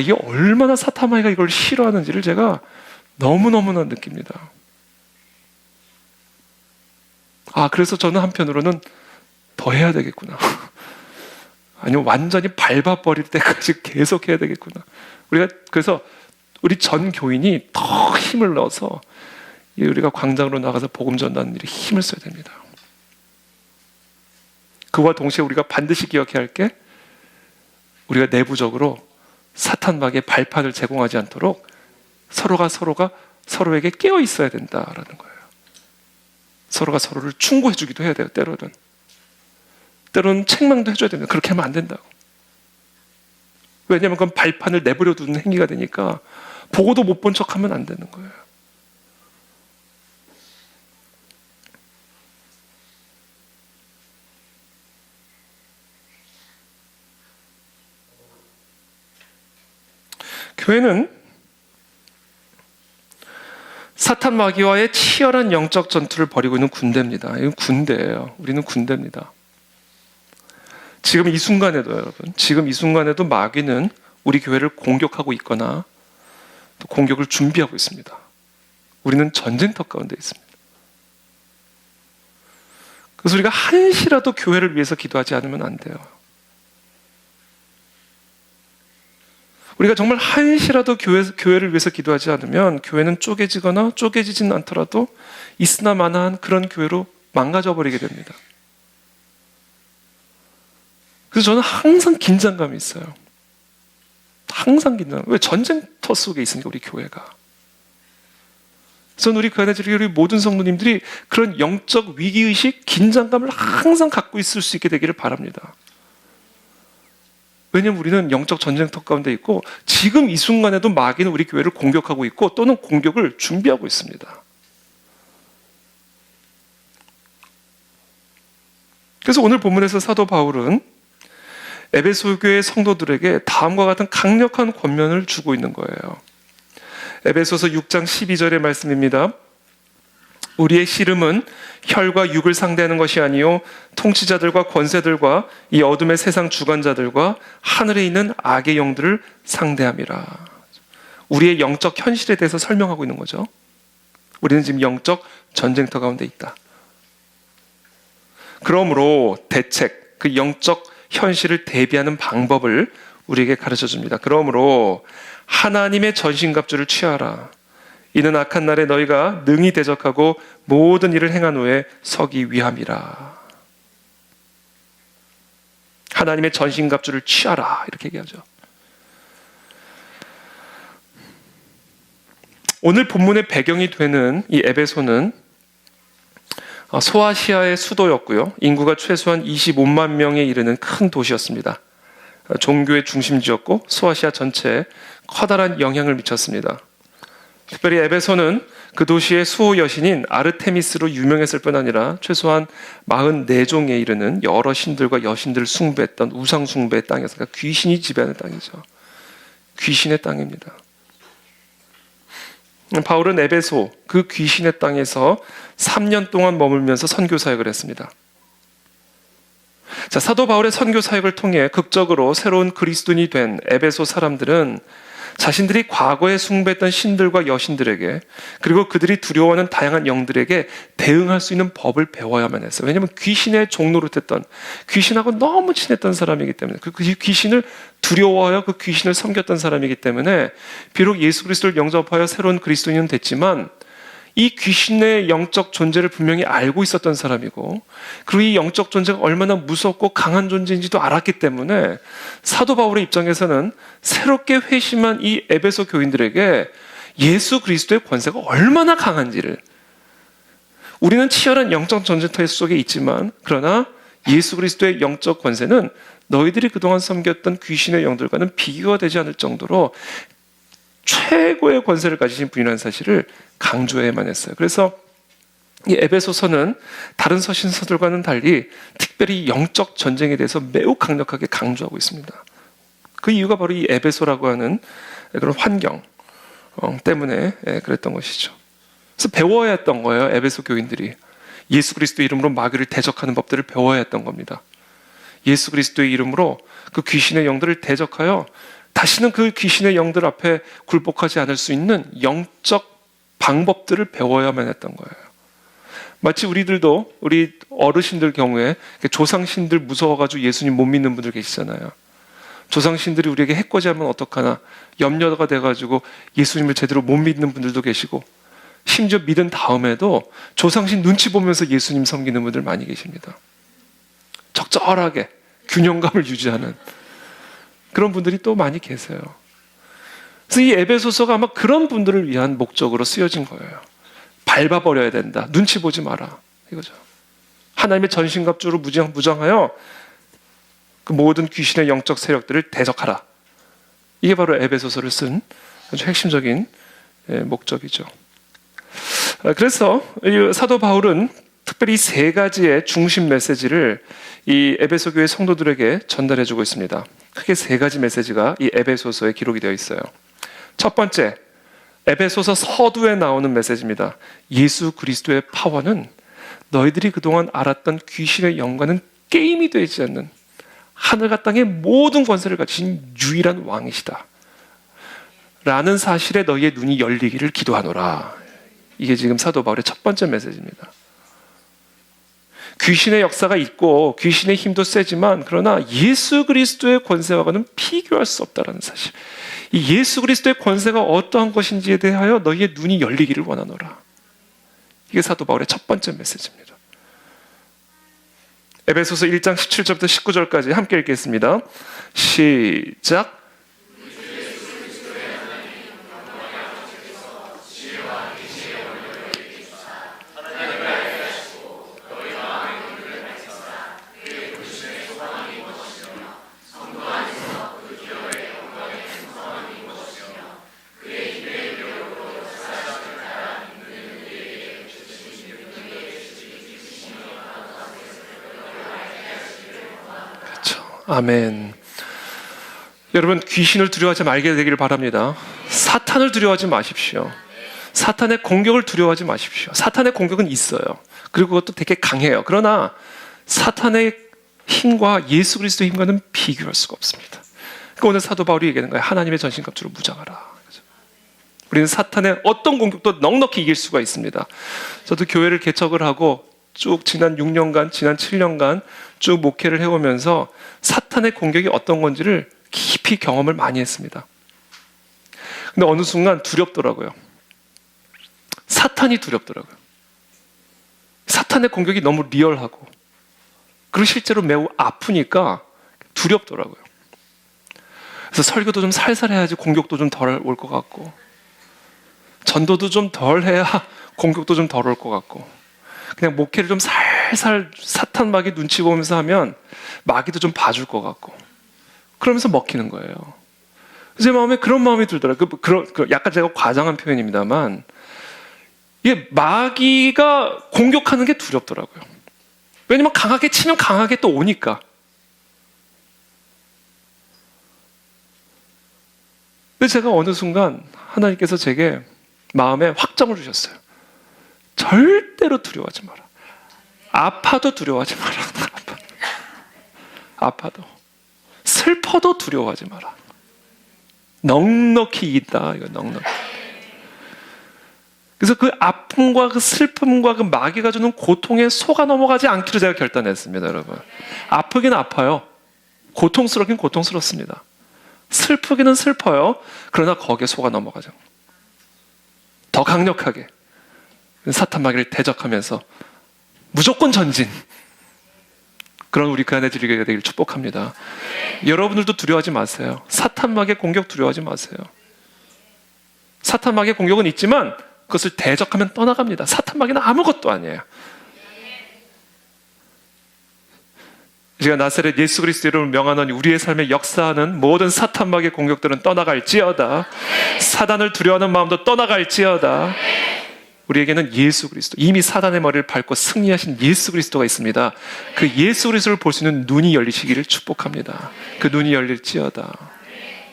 이게 얼마나 사탄 마귀가 이걸 싫어하는지를 제가 너무너무나 느낍니다. 그래서 저는 한편으로는 더 해야 되겠구나. 아니면 완전히 밟아버릴 때까지 계속 해야 되겠구나. 그래서 우리 전 교인이 더 힘을 넣어서 우리가 광장으로 나가서 복음 전하는 일에 힘을 써야 됩니다. 그와 동시에 우리가 반드시 기억해야 할 게 우리가 내부적으로 사탄 마귀의 발판을 제공하지 않도록 서로가 서로에게 깨어 있어야 된다라는 거예요. 서로가 서로를 충고해 주기도 해야 돼요. 때로는 책망도 해줘야 됩니다. 그렇게 하면 안 된다고. 왜냐하면 그건 발판을 내버려 두는 행위가 되니까 보고도 못 본 척하면 안 되는 거예요. 교회는 사탄 마귀와의 치열한 영적 전투를 벌이고 있는 군대입니다. 이건 군대예요. 우리는 군대입니다. 지금 이 순간에도 여러분, 지금 이 순간에도 마귀는 우리 교회를 공격하고 있거나 또 공격을 준비하고 있습니다. 우리는 전쟁터 가운데 있습니다. 그래서 우리가 한시라도 교회를 위해서 기도하지 않으면 안 돼요. 우리가 정말 한시라도 교회를 위해서 기도하지 않으면 교회는 쪼개지거나 쪼개지진 않더라도 있으나 마나한 그런 교회로 망가져 버리게 됩니다. 그래서 저는 항상 긴장감이 있어요. 항상 긴장. 왜? 전쟁터 속에 있으니까 우리 교회가. 저는 우리 그 안에 우리 모든 성도님들이 그런 영적 위기의식, 긴장감을 항상 갖고 있을 수 있게 되기를 바랍니다. 왜냐하면 우리는 영적 전쟁터 가운데 있고 지금 이 순간에도 마귀는 우리 교회를 공격하고 있고 또는 공격을 준비하고 있습니다. 그래서 오늘 본문에서 사도 바울은 에베소 교회 성도들에게 다음과 같은 강력한 권면을 주고 있는 거예요. 에베소서 6장 12절의 말씀입니다. 우리의 씨름은 혈과 육을 상대하는 것이 아니요 통치자들과 권세들과 이 어둠의 세상 주관자들과 하늘에 있는 악의 영들을 상대함이라. 우리의 영적 현실에 대해서 설명하고 있는 거죠. 우리는 지금 영적 전쟁터 가운데 있다. 그러므로 대책, 그 영적 현실을 대비하는 방법을 우리에게 가르쳐 줍니다. 그러므로 하나님의 전신갑주를 취하라. 이는 악한 날에 너희가 능히 대적하고 모든 일을 행한 후에 서기 위함이라. 하나님의 전신갑주를 취하라. 이렇게 얘기하죠. 오늘 본문의 배경이 되는 이 에베소는 소아시아의 수도였고요. 인구가 최소한 25만 명에 이르는 큰 도시였습니다. 종교의 중심지였고 소아시아 전체에 커다란 영향을 미쳤습니다. 특별히 에베소는 그 도시의 수호 여신인 아르테미스로 유명했을 뿐 아니라 최소한 44종에 이르는 여러 신들과 여신들을 숭배했던 우상 숭배의 땅이었으니까 귀신이 지배하는 땅이죠. 귀신의 땅입니다. 바울은 에베소 그 귀신의 땅에서 3년 동안 머물면서 선교 사역을 했습니다. 자, 사도 바울의 선교 사역을 통해 극적으로 새로운 그리스도인이 된 에베소 사람들은 자신들이 과거에 숭배했던 신들과 여신들에게 그리고 그들이 두려워하는 다양한 영들에게 대응할 수 있는 법을 배워야만 했어요. 왜냐하면 귀신의 종노릇했던, 귀신하고 너무 친했던 사람이기 때문에, 그 귀신을 두려워하여 그 귀신을 섬겼던 사람이기 때문에 비록 예수 그리스도를 영접하여 새로운 그리스도인은 됐지만 이 귀신의 영적 존재를 분명히 알고 있었던 사람이고, 그리고 이 영적 존재가 얼마나 무섭고 강한 존재인지도 알았기 때문에 사도 바울의 입장에서는 새롭게 회심한 이 에베소 교인들에게 예수 그리스도의 권세가 얼마나 강한지를, 우리는 치열한 영적 전쟁터 속에 있지만 그러나 예수 그리스도의 영적 권세는 너희들이 그동안 섬겼던 귀신의 영들과는 비교가 되지 않을 정도로 최고의 권세를 가지신 분이라는 사실을 강조해야만 했어요. 그래서 이 에베소서는 다른 서신서들과는 달리 특별히 영적 전쟁에 대해서 매우 강력하게 강조하고 있습니다. 그 이유가 바로 이 에베소라고 하는 그런 환경 때문에 그랬던 것이죠. 그래서 배워야 했던 거예요. 에베소 교인들이 예수 그리스도 이름으로 마귀를 대적하는 법들을 배워야 했던 겁니다. 예수 그리스도의 이름으로 그 귀신의 영들을 대적하여 다시는 그 귀신의 영들 앞에 굴복하지 않을 수 있는 영적 방법들을 배워야만 했던 거예요. 마치 우리들도 우리 어르신들 경우에 조상신들 무서워가지고 예수님 못 믿는 분들 계시잖아요. 조상신들이 우리에게 해코지하면 어떡하나 염려가 돼가지고 예수님을 제대로 못 믿는 분들도 계시고, 심지어 믿은 다음에도 조상신 눈치 보면서 예수님 섬기는 분들 많이 계십니다. 적절하게 균형감을 유지하는 그런 분들이 또 많이 계세요. 그래서 이 에베소서가 아마 그런 분들을 위한 목적으로 쓰여진 거예요. 밟아버려야 된다. 눈치 보지 마라. 이거죠. 하나님의 전신갑주로 무장하여 그 모든 귀신의 영적 세력들을 대적하라. 이게 바로 에베소서를 쓴 아주 핵심적인 목적이죠. 그래서 이 사도 바울은 특별히 세 가지의 중심 메시지를 이 에베소 교회 성도들에게 전달해주고 있습니다. 크게 세 가지 메시지가 이 에베소서에 기록이 되어 있어요. 첫 번째, 에베소서 서두에 나오는 메시지입니다. 예수 그리스도의 파워는 너희들이 그동안 알았던 귀신의 영과는 게임이 되지 않는 하늘과 땅의 모든 권세를 가진 유일한 왕이시다 라는 사실에 너희의 눈이 열리기를 기도하노라. 이게 지금 사도 바울의 첫 번째 메시지입니다. 귀신의 역사가 있고 귀신의 힘도 세지만 그러나 예수 그리스도의 권세와는 비교할 수 없다는 사실, 이 예수 그리스도의 권세가 어떠한 것인지에 대하여 너희의 눈이 열리기를 원하노라. 이게 사도 바울의 첫 번째 메시지입니다. 에베소서 1장 17절부터 19절까지 함께 읽겠습니다. 시작. 아멘. 여러분, 귀신을 두려워하지 말게 되기를 바랍니다. 사탄을 두려워하지 마십시오. 사탄의 공격을 두려워하지 마십시오. 사탄의 공격은 있어요. 그리고 그것도 되게 강해요. 그러나 사탄의 힘과 예수 그리스도의 힘과는 비교할 수가 없습니다. 그러니까 오늘 사도 바울이 얘기하는 거예요. 하나님의 전신갑주로 무장하라. 우리는 사탄의 어떤 공격도 넉넉히 이길 수가 있습니다. 저도 교회를 개척을 하고 쭉 지난 6년간, 지난 7년간 쭉 목회를 해오면서 사탄의 공격이 어떤 건지를 깊이 경험을 많이 했습니다. 근데 어느 순간 두렵더라고요. 사탄이 두렵더라고요. 사탄의 공격이 너무 리얼하고 그리고 실제로 매우 아프니까 두렵더라고요. 그래서 설교도 좀 살살 해야지 공격도 좀 덜 올 것 같고, 전도도 좀 덜 해야 공격도 좀 덜 올 것 같고, 그냥 목회를 좀 살살 사탄 마귀 눈치 보면서 하면 마귀도 좀 봐줄 것 같고, 그러면서 먹히는 거예요. 제 마음에 그런 마음이 들더라고요. 약간 제가 과장한 표현입니다만, 이게 마귀가 공격하는 게 두렵더라고요. 왜냐면 강하게 치면 강하게 또 오니까. 근데 제가 어느 순간 하나님께서 제게 마음에 확정을 주셨어요. 절대로 두려워하지 마라. 아파도 두려워하지 마라. 아파도. 슬퍼도 두려워하지 마라. 넉넉히 이긴다. 이거 넉넉히. 그래서 그 아픔과 그 슬픔과 그 마귀가 주는 고통에 속아 넘어가지 않기로 제가 결단했습니다, 여러분. 아프긴 아파요. 고통스럽긴 고통스럽습니다. 슬프기는 슬퍼요. 그러나 거기에 속아 넘어가죠. 더 강력하게 사탄 마귀를 대적하면서 무조건 전진. 그런 우리 그 안에 드리게 되길 축복합니다. 여러분들도 두려워하지 마세요. 사탄 마귀의 공격 두려워하지 마세요. 사탄 마귀의 공격은 있지만 그것을 대적하면 떠나갑니다. 사탄 마귀는 아무것도 아니에요. 제가 나사렛 예수 그리스도 이름을 명하노니 우리의 삶에 역사하는 모든 사탄 마귀의 공격들은 떠나갈지어다. 사단을 두려워하는 마음도 떠나갈지어다. 우리에게는 예수 그리스도, 이미 사단의 머리를 밟고 승리하신 예수 그리스도가 있습니다. 그 예수 그리스도를 볼 수 있는 눈이 열리시기를 축복합니다. 그 눈이 열릴지어다.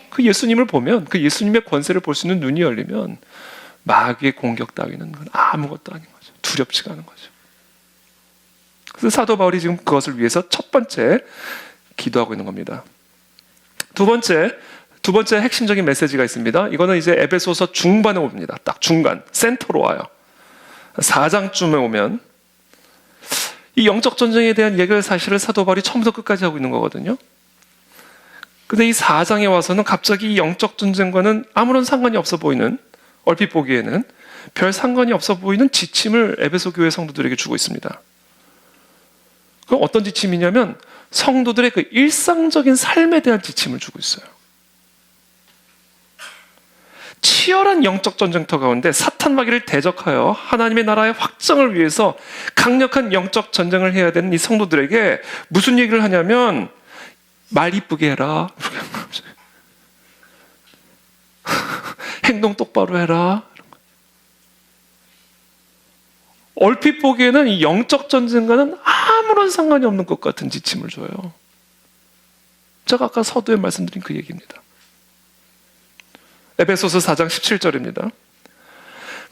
그 예수님을 보면, 그 예수님의 권세를 볼 수 있는 눈이 열리면 마귀의 공격 따위는 아무것도 아닌 거죠. 두렵지가 않은 거죠. 그래서 사도 바울이 지금 그것을 위해서 첫 번째 기도하고 있는 겁니다. 두 번째 핵심적인 메시지가 있습니다. 이거는 이제 에베소서 중반에 옵니다. 딱 중간, 센터로 와요. 4장쯤에 오면 이 영적 전쟁에 대한 얘기를 사실을 사도 바울이 처음부터 끝까지 하고 있는 거거든요. 근데 이 4장에 와서는 갑자기 이 영적 전쟁과는 아무런 상관이 없어 보이는, 얼핏 보기에는 별 상관이 없어 보이는 지침을 에베소 교회 성도들에게 주고 있습니다. 그럼 어떤 지침이냐면 성도들의 그 일상적인 삶에 대한 지침을 주고 있어요. 치열한 영적 전쟁터 가운데 사탄 마귀를 대적하여 하나님의 나라의 확장을 위해서 강력한 영적 전쟁을 해야 되는 이 성도들에게 무슨 얘기를 하냐면 말 이쁘게 해라. 행동 똑바로 해라. 얼핏 보기에는 이 영적 전쟁과는 아무런 상관이 없는 것 같은 지침을 줘요. 제가 아까 서두에 말씀드린 그 얘기입니다. 에베소서 4장 17절입니다.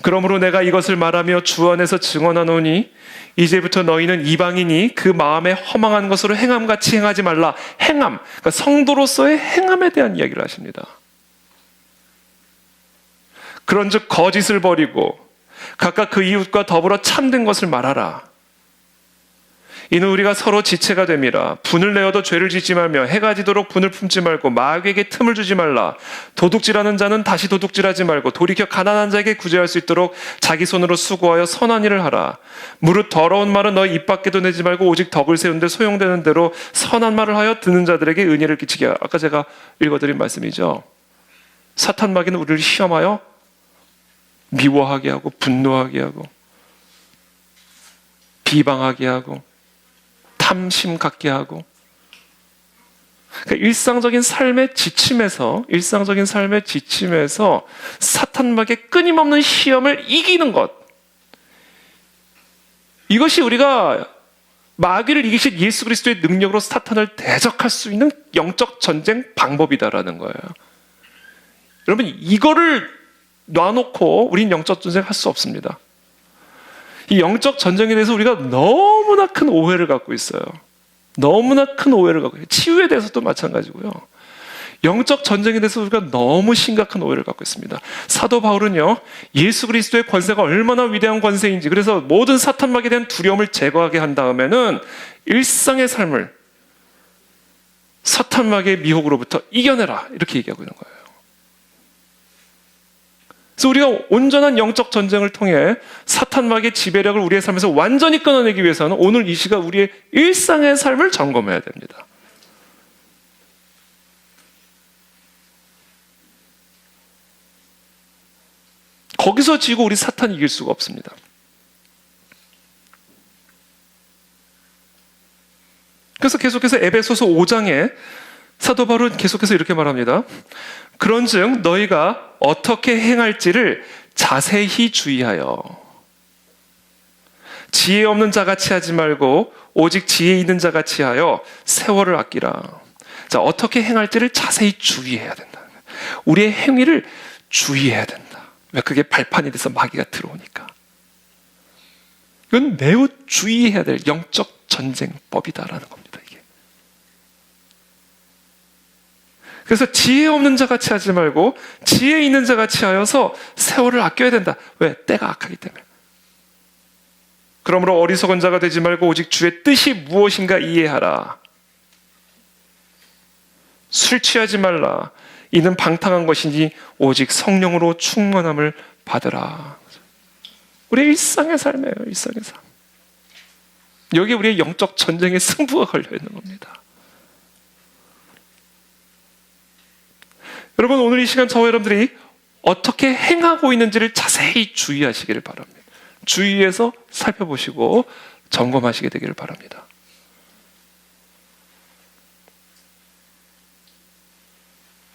그러므로 내가 이것을 말하며 주 안에서 증언하노니 이제부터 너희는 이방인이 그 마음에 허망한 것으로 행함같이 행하지 말라. 행함, 그러니까 성도로서의 행함에 대한 이야기를 하십니다. 그런즉 거짓을 버리고 각각 그 이웃과 더불어 참된 것을 말하라. 이는 우리가 서로 지체가 됨이라. 분을 내어도 죄를 짓지 말며 해가 지도록 분을 품지 말고 마귀에게 틈을 주지 말라. 도둑질하는 자는 다시 도둑질하지 말고 돌이켜 가난한 자에게 구제할 수 있도록 자기 손으로 수고하여 선한 일을 하라. 무릇 더러운 말은 너희 입 밖에도 내지 말고 오직 덕을 세운 데 소용되는 대로 선한 말을 하여 듣는 자들에게 은혜를 끼치게 하라. 아까 제가 읽어드린 말씀이죠. 사탄 마귀는 우리를 시험하여 미워하게 하고 분노하게 하고 비방하게 하고 탐심 갖게 하고, 그러니까 일상적인 삶의 지침에서 사탄 마귀의 끊임없는 시험을 이기는 것, 이것이 우리가 마귀를 이기신 예수 그리스도의 능력으로 사탄을 대적할 수 있는 영적 전쟁 방법이다라는 거예요. 여러분, 이거를 놔놓고 우린 영적 전쟁 할 수 없습니다. 이 영적 전쟁에 대해서 우리가 너무나 큰 오해를 갖고 있어요. 너무나 큰 오해를 갖고 있어요. 치유에 대해서도 마찬가지고요. 영적 전쟁에 대해서 우리가 너무 심각한 오해를 갖고 있습니다. 사도 바울은요, 예수 그리스도의 권세가 얼마나 위대한 권세인지, 그래서 모든 사탄 마귀에 대한 두려움을 제거하게 한 다음에는 일상의 삶을 사탄 마귀의 미혹으로부터 이겨내라, 이렇게 얘기하고 있는 거예요. 그래서 우리가 온전한 영적 전쟁을 통해 사탄 마귀의 지배력을 우리의 삶에서 완전히 끊어내기 위해서는 오늘 이 시간 우리의 일상의 삶을 점검해야 됩니다. 거기서 지고 우리 사탄 이길 수가 없습니다. 그래서 계속해서 에베소서 5장에 사도 바울은 계속해서 이렇게 말합니다. 그런즉 너희가 어떻게 행할지를 자세히 주의하여 지혜 없는 자같이 하지 말고 오직 지혜 있는 자같이 하여 세월을 아끼라. 자, 어떻게 행할지를 자세히 주의해야 된다. 우리의 행위를 주의해야 된다. 왜? 그게 발판이 돼서 마귀가 들어오니까. 이건 매우 주의해야 될 영적 전쟁법이다라는 겁니다. 그래서 지혜 없는 자같이 하지 말고 지혜 있는 자같이 하여서 세월을 아껴야 된다. 왜? 때가 악하기 때문에. 그러므로 어리석은 자가 되지 말고 오직 주의 뜻이 무엇인가 이해하라. 술 취하지 말라. 이는 방탕한 것이니 오직 성령으로 충만함을 받으라. 우리의 일상의 삶이에요. 일상의 삶. 여기 우리의 영적 전쟁의 승부가 걸려있는 겁니다. 여러분, 오늘 이 시간 저와 여러분들이 어떻게 행하고 있는지를 자세히 주의하시기를 바랍니다. 주의해서 살펴보시고 점검하시게 되기를 바랍니다.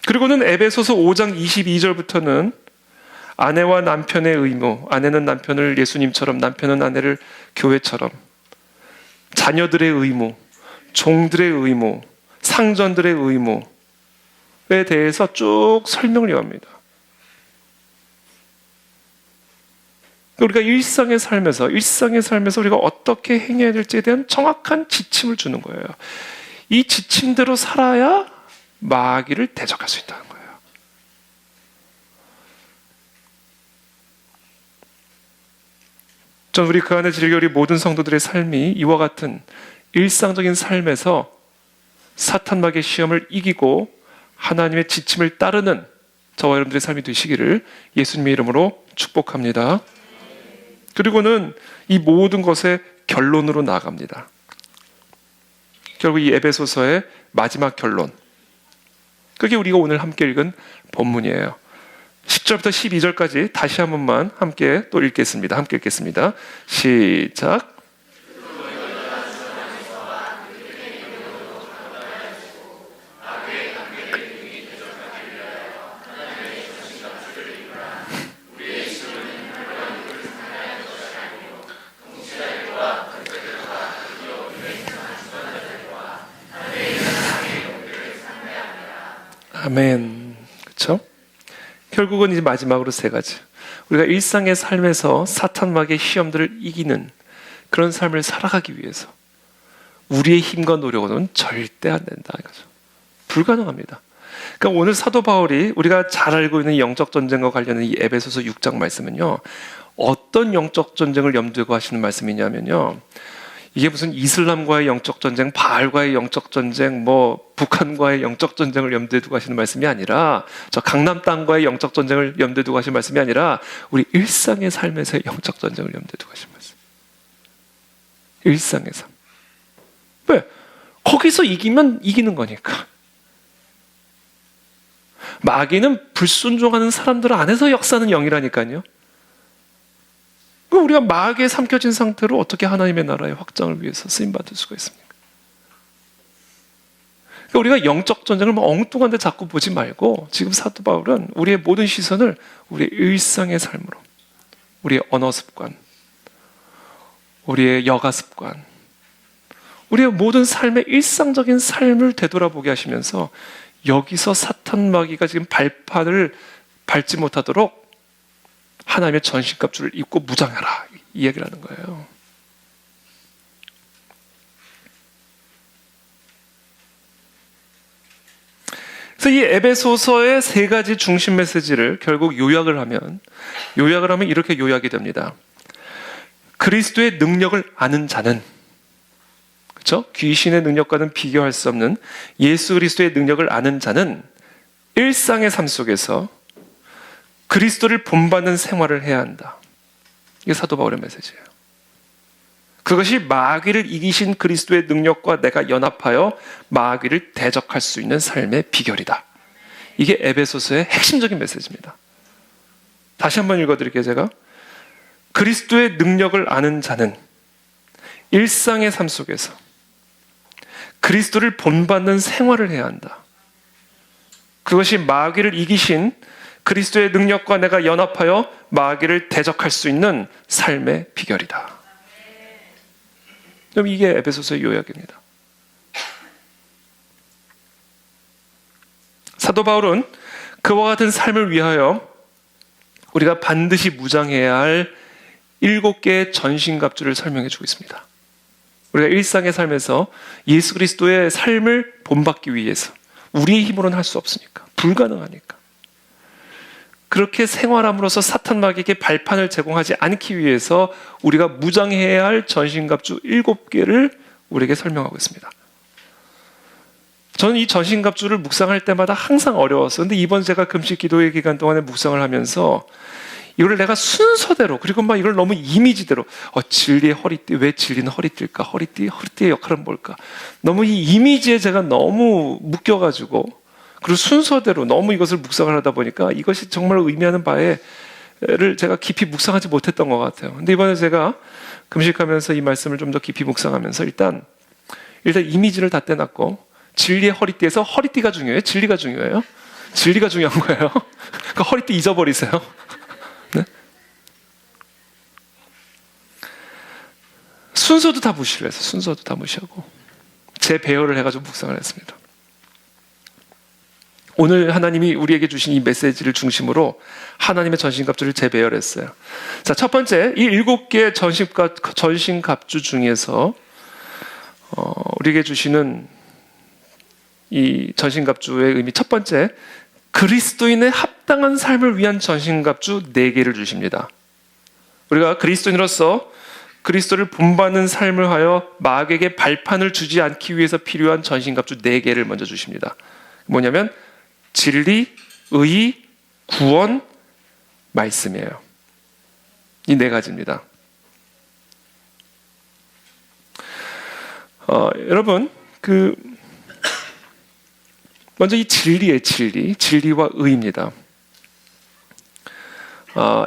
그리고는 에베소서 5장 22절부터는 아내와 남편의 의무, 아내는 남편을 예수님처럼, 남편은 아내를 교회처럼, 자녀들의 의무, 종들의 의무, 상전들의 의무에 대해서 쭉 설명을 요합니다. 우리가 일상의 삶에서 우리가 어떻게 행해야 될지에 대한 정확한 지침을 주는 거예요. 이 지침대로 살아야 마귀를 대적할 수 있다는 거예요. 전 우리 그 안에 즐겨리 모든 성도들의 삶이 이와 같은 일상적인 삶에서 사탄 마귀의 시험을 이기고 하나님의 지침을 따르는 저와 여러분들의 삶이 되시기를 예수님의 이름으로 축복합니다. 그리고는 이 모든 것의 결론으로 나아갑니다. 결국 이 에베소서의 마지막 결론, 그게 우리가 오늘 함께 읽은 본문이에요. 10절부터 12절까지 다시 한 번만 함께 또 읽겠습니다. 함께 읽겠습니다. 시작. 아멘. 그렇죠? 결국은 이제 마지막으로 세 가지. 우리가 일상의 삶에서 사탄 마귀의 시험들을 이기는 그런 삶을 살아가기 위해서 우리의 힘과 노력으로는 절대 안 된다 이거죠. 불가능합니다. 그러니까 오늘 사도 바울이 우리가 잘 알고 있는 영적 전쟁과 관련된 이 에베소서 6장 말씀은요, 어떤 영적 전쟁을 염두에 두고 하시는 말씀이냐면요, 이게 무슨 이슬람과의 영적 전쟁, 바알과의 영적 전쟁, 뭐 북한과의 영적 전쟁을 염두에 두고 하시는 말씀이 아니라, 저 강남 땅과의 영적 전쟁을 염두에 두고 하시는 말씀이 아니라 우리 일상의 삶에서의 영적 전쟁을 염두에 두고 하시는 말씀. 일상의 삶. 왜? 거기서 이기면 이기는 거니까. 마귀는 불순종하는 사람들 안에서 역사하는 영이라니까요. 우리가 마귀에 삼켜진 상태로 어떻게 하나님의 나라의 확장을 위해서 쓰임받을 수가 있습니까? 그러니까 우리가 영적 전쟁을 뭐 엉뚱한 데 자꾸 보지 말고, 지금 사도 바울은 우리의 모든 시선을 우리의 일상의 삶으로, 우리의 언어 습관, 우리의 여가 습관, 우리의 모든 삶의 일상적인 삶을 되돌아보게 하시면서 여기서 사탄 마귀가 지금 발판을 밟지 못하도록 하나님의 전신갑주를 입고 무장하라, 이 얘기를 하는 거예요. 그래서 이 에베소서의 세 가지 중심 메시지를 결국 요약을 하면 이렇게 요약이 됩니다. 그리스도의 능력을 아는 자는, 그렇죠? 귀신의 능력과는 비교할 수 없는 예수 그리스도의 능력을 아는 자는 일상의 삶 속에서 그리스도를 본받는 생활을 해야 한다. 이게 사도 바울의 메시지예요. 그것이 마귀를 이기신 그리스도의 능력과 내가 연합하여 마귀를 대적할 수 있는 삶의 비결이다. 이게 에베소서의 핵심적인 메시지입니다. 다시 한번 읽어드릴게요. 제가 그리스도의 능력을 아는 자는 일상의 삶 속에서 그리스도를 본받는 생활을 해야 한다. 그것이 마귀를 이기신 그리스도의 능력과 내가 연합하여 마귀를 대적할 수 있는 삶의 비결이다. 그럼 이게 에베소서의 요약입니다. 사도 바울은 그와 같은 삶을 위하여 우리가 반드시 무장해야 할 7개의 전신갑주를 설명해 주고 있습니다. 우리가 일상의 삶에서 예수 그리스도의 삶을 본받기 위해서 우리의 힘으로는 할 수 없으니까, 불가능하니까, 그렇게 생활함으로써 사탄 마귀에게 발판을 제공하지 않기 위해서 우리가 무장해야 할 전신갑주 7개를 우리에게 설명하고 있습니다. 저는 이 전신갑주를 묵상할 때마다 항상 어려웠어요. 근데 이번 제가 금식 기도의 기간 동안에 묵상을 하면서 이걸 내가 순서대로, 그리고 막 이걸 너무 이미지대로, 진리의 허리띠, 왜 진리는 허리띠일까? 허리띠의 역할은 뭘까? 너무 이 이미지에 제가 너무 묶여가지고, 그리고 순서대로 너무 이것을 묵상을 하다 보니까 이것이 정말 의미하는 바에를 제가 깊이 묵상하지 못했던 것 같아요. 근데 이번에 제가 금식하면서 이 말씀을 좀 더 깊이 묵상하면서 일단 이미지를 다 떼놨고, 진리의 허리띠에서 허리띠가 중요해요? 진리가 중요해요? 진리가 중요한 거예요. 그 허리띠 잊어버리세요. 네? 순서도 다 무시를 해서 순서도 다 무시하고 제 배열을 해가지고 묵상을 했습니다. 오늘 하나님이 우리에게 주신 이 메시지를 중심으로 하나님의 전신갑주를 재배열했어요. 자, 첫 번째, 이 7개의 전신갑주 중에서 우리에게 주시는 이 전신갑주의 의미, 첫 번째, 그리스도인의 합당한 삶을 위한 전신갑주 4개를 주십니다. 우리가 그리스도인으로서 그리스도를 본받는 삶을 하여 마귀에게 발판을 주지 않기 위해서 필요한 전신갑주 4개를 먼저 주십니다. 뭐냐면 진리, 의, 구원, 말씀이에요. 이 4가지입니다. 여러분, 먼저 이 진리의 진리와 의입니다.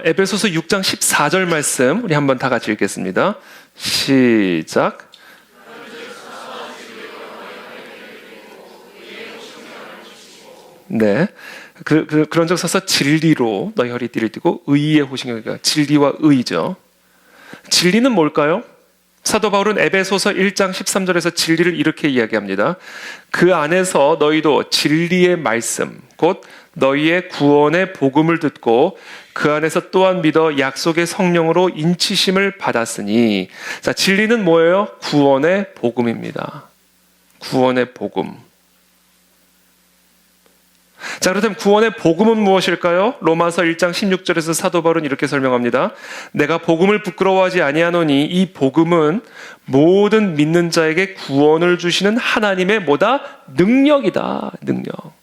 에베소서 6장 14절 말씀 우리 한번 다 같이 읽겠습니다. 시작. 네, 그런 적 써서 진리로 너희 허리띠를 띠고 의의 호신경이가 진리와 의죠. 진리는 뭘까요? 사도 바울은 에베소서 1장 13절에서 진리를 이렇게 이야기합니다. 그 안에서 너희도 진리의 말씀, 곧 너희의 구원의 복음을 듣고 그 안에서 또한 믿어 약속의 성령으로 인치심을 받았으니. 자, 진리는 뭐예요? 구원의 복음입니다. 구원의 복음. 자, 그렇다면 구원의 복음은 무엇일까요? 로마서 1장 16절에서 사도 바울은 이렇게 설명합니다. 내가 복음을 부끄러워하지 아니하노니 이 복음은 모든 믿는 자에게 구원을 주시는 하나님의 뭐다? 능력이다. 능력.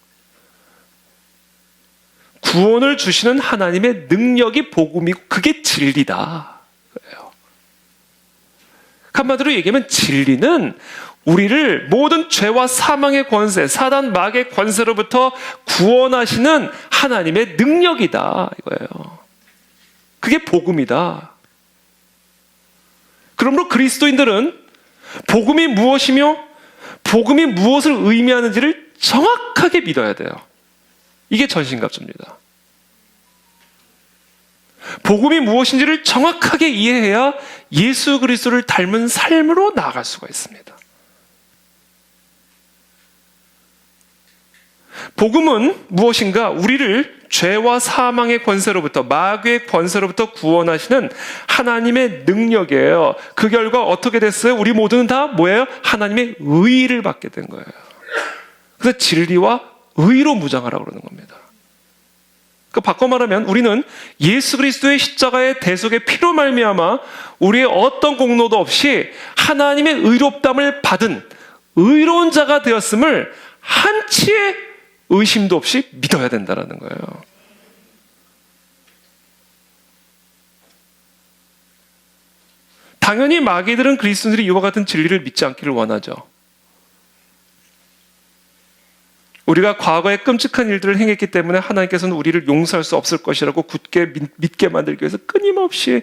구원을 주시는 하나님의 능력이 복음이고 그게 진리다. 그래요. 한마디로 얘기하면 진리는 우리를 모든 죄와 사망의 권세, 사단 마귀의 권세로부터 구원하시는 하나님의 능력이다. 이거예요. 그게 복음이다. 그러므로 그리스도인들은 복음이 무엇이며 복음이 무엇을 의미하는지를 정확하게 믿어야 돼요. 이게 전신갑주입니다. 복음이 무엇인지를 정확하게 이해해야 예수 그리스도를 닮은 삶으로 나아갈 수가 있습니다. 복음은 무엇인가? 우리를 죄와 사망의 권세로부터, 마귀의 권세로부터 구원하시는 하나님의 능력이에요. 그 결과 어떻게 됐어요? 우리 모두는 다 뭐예요? 하나님의 의를 받게 된 거예요. 그래서 진리와 의로 무장하라고 그러는 겁니다. 그러니까 바꿔 말하면 우리는 예수 그리스도의 십자가의 대속의 피로 말미암아 우리의 어떤 공로도 없이 하나님의 의롭담을 받은 의로운 자가 되었음을 한치의 의심도 없이 믿어야 된다는 거예요. 당연히 마귀들은 그리스도인들이 이와 같은 진리를 믿지 않기를 원하죠. 우리가 과거에 끔찍한 일들을 행했기 때문에 하나님께서는 우리를 용서할 수 없을 것이라고 굳게 믿게 만들기 위해서 끊임없이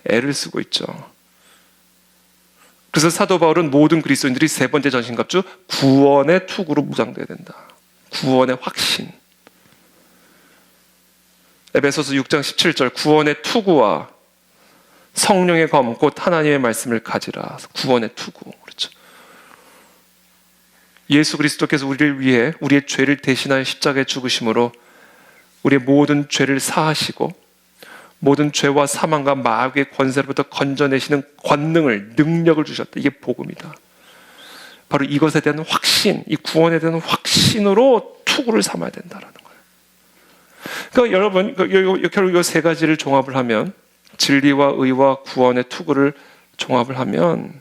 애를 쓰고 있죠. 그래서 사도 바울은 모든 그리스도인들이 세 번째 전신갑주 구원의 투구로 무장돼야 된다. 구원의 확신. 에베소서 6장 17절 구원의 투구와 성령의 검 곧 하나님의 말씀을 가지라. 구원의 투구. 그렇죠. 예수 그리스도께서 우리를 위해 우리의 죄를 대신하여 십자가에 죽으심으로 우리의 모든 죄를 사하시고 모든 죄와 사망과 마귀의 권세로부터 건져내시는 권능을, 능력을 주셨다. 이게 복음이다. 바로 이것에 대한 확신, 이 구원에 대한 확신으로 투구를 삼아야 된다는 거예요. 그러니까 여러분, 결국 이 세 가지를 종합을 하면, 진리와 의와 구원의 투구를 종합을 하면,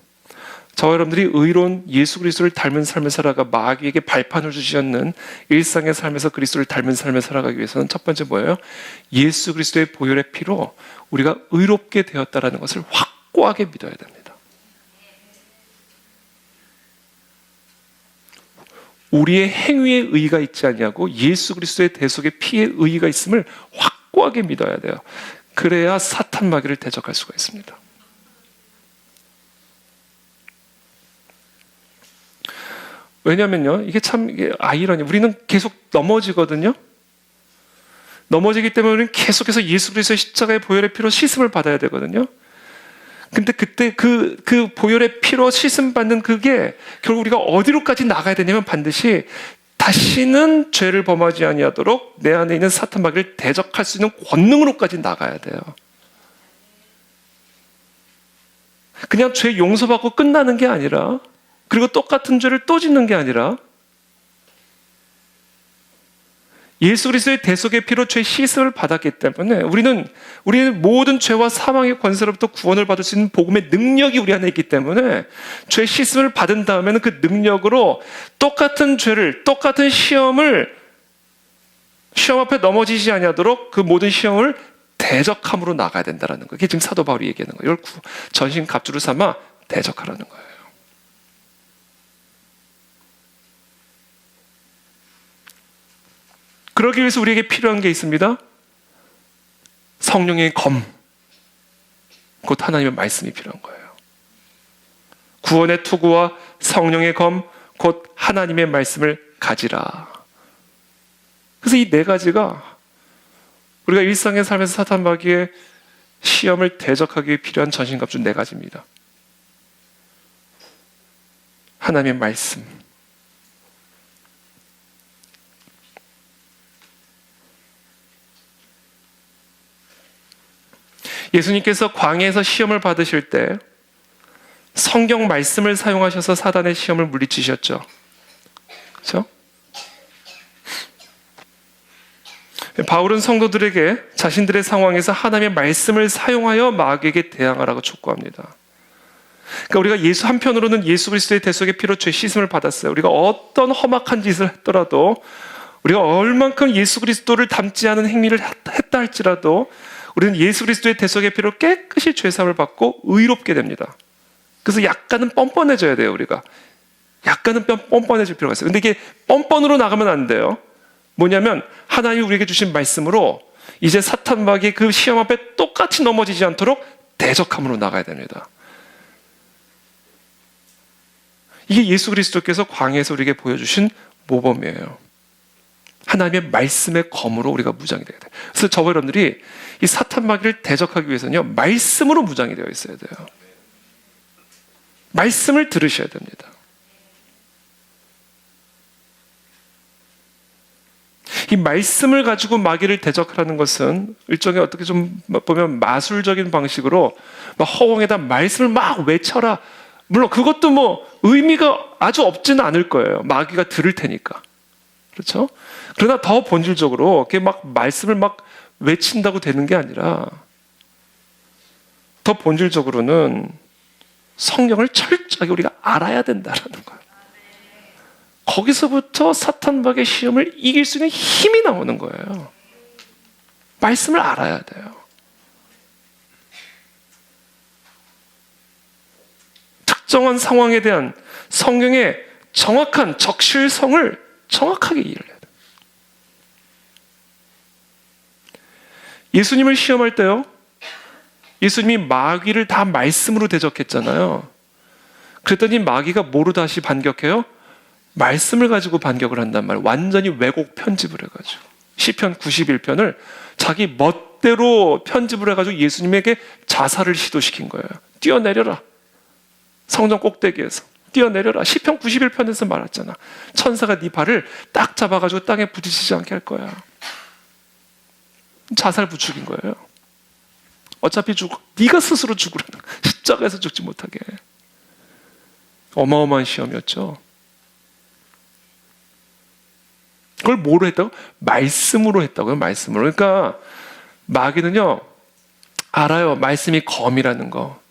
저와 여러분들이 의로운 예수 그리스도를 닮은 삶을 살아가 마귀에게 발판을 주지 않는 일상의 삶에서 그리스도를 닮은 삶을 살아가기 위해서는 첫 번째 뭐예요? 예수 그리스도의 보혈의 피로 우리가 의롭게 되었다는 것을 확고하게 믿어야 됩니다. 우리의 행위의 의의가 있지 않냐고 예수 그리스도의 대속의 피의 의의가 있음을 확고하게 믿어야 돼요. 그래야 사탄 마귀를 대적할 수가 있습니다. 왜냐면요, 이게 아이러니. 우리는 계속 넘어지거든요. 넘어지기 때문에 우리는 계속해서 예수 그리스도의 십자가의 보혈의 피로 씻음을 받아야 되거든요. 근데 그때 그 보혈의 피로 씻음 받는 그게 결국 우리가 어디로까지 나가야 되냐면 반드시 다시는 죄를 범하지 아니하도록 내 안에 있는 사탄 마귀를 대적할 수 있는 권능으로까지 나가야 돼요. 그냥 죄 용서받고 끝나는 게 아니라, 그리고 똑같은 죄를 또 짓는 게 아니라 예수 그리스도의 대속의 피로 죄 씻음을 받았기 때문에 우리는 모든 죄와 사망의 권세로부터 구원을 받을 수 있는 복음의 능력이 우리 안에 있기 때문에 죄 씻음을 받은 다음에는 그 능력으로 똑같은 죄를, 똑같은 시험 앞에 넘어지지 아니하도록 그 모든 시험을 대적함으로 나가야 된다는 거예요. 이게 지금 사도 바울이 얘기하는 거예요. 이걸 전신 갑주를 삼아 대적하라는 거예요. 그러기 위해서 우리에게 필요한 게 있습니다. 성령의 검, 곧 하나님의 말씀이 필요한 거예요. 구원의 투구와 성령의 검, 곧 하나님의 말씀을 가지라. 그래서 이 네 가지가 우리가 일상의 삶에서 사탄 마귀의 시험을 대적하기 위해 필요한 전신갑 중 네 가지입니다. 하나님의 말씀, 예수님께서 광야에서 시험을 받으실 때 성경 말씀을 사용하셔서 사단의 시험을 물리치셨죠. 그렇죠? 바울은 성도들에게 자신들의 상황에서 하나님의 말씀을 사용하여 마귀에게 대항하라고 촉구합니다. 그러니까 우리가 예수 한편으로는 예수 그리스도의 대속의 피로 죄 씻음을 받았어요. 우리가 어떤 험악한 짓을 했더라도, 우리가 얼만큼 예수 그리스도를 닮지 않은 행위를 했다 할지라도 우리는 예수 그리스도의 대속의 피로 깨끗이 죄 사함을 받고 의롭게 됩니다. 그래서 약간은 뻔뻔해져야 돼요. 우리가 약간은 뻔뻔해질 필요가 있어요. 근데 이게 뻔뻔으로 나가면 안 돼요. 뭐냐면 하나님이 우리에게 주신 말씀으로 이제 사탄 마귀의 그 시험 앞에 똑같이 넘어지지 않도록 대적함으로 나가야 됩니다. 이게 예수 그리스도께서 광야에서 우리에게 보여주신 모범이에요. 하나님의 말씀의 검으로 우리가 무장이 되어야 돼요. 그래서 저와 여러분들이 이 사탄 마귀를 대적하기 위해서는요, 말씀으로 무장이 되어 있어야 돼요. 말씀을 들으셔야 됩니다. 이 말씀을 가지고 마귀를 대적하라는 것은 일종의 어떻게 좀 보면 마술적인 방식으로 막 허공에다 말씀을 막 외쳐라. 물론 그것도 뭐 의미가 아주 없지는 않을 거예요. 마귀가 들을 테니까. 그렇죠? 그러나 더 본질적으로 이렇게 막 말씀을 막 외친다고 되는 게 아니라 더 본질적으로는 성경을 철저하게 우리가 알아야 된다라는 거예요. 거기서부터 사탄 마귀의 시험을 이길 수 있는 힘이 나오는 거예요. 말씀을 알아야 돼요. 특정한 상황에 대한 성경의 정확한 적실성을 정확하게 이해를 해야 돼요. 예수님을 시험할 때요, 예수님이 마귀를 다 말씀으로 대적했잖아요. 그랬더니 마귀가 뭐로 다시 반격해요? 말씀을 가지고 반격을 한단 말이에요. 완전히 왜곡 편집을 해가지고 시편 91편을 자기 멋대로 편집을 해가지고 예수님에게 자살을 시도시킨 거예요. 뛰어내려라. 성전 꼭대기에서 뛰어내려라. 시편 91편에서 말했잖아. 천사가 네 발을 딱 잡아가지고 땅에 부딪히지 않게 할 거야. 자살 부추긴 거예요. 어차피 네가 스스로 죽으라는 거야. 십자가에서 죽지 못하게. 어마어마한 시험이었죠. 그걸 뭐로 했다고? 말씀으로 했다고요. 말씀으로. 그러니까 마귀는요, 알아요. 말씀이 검이라는 거.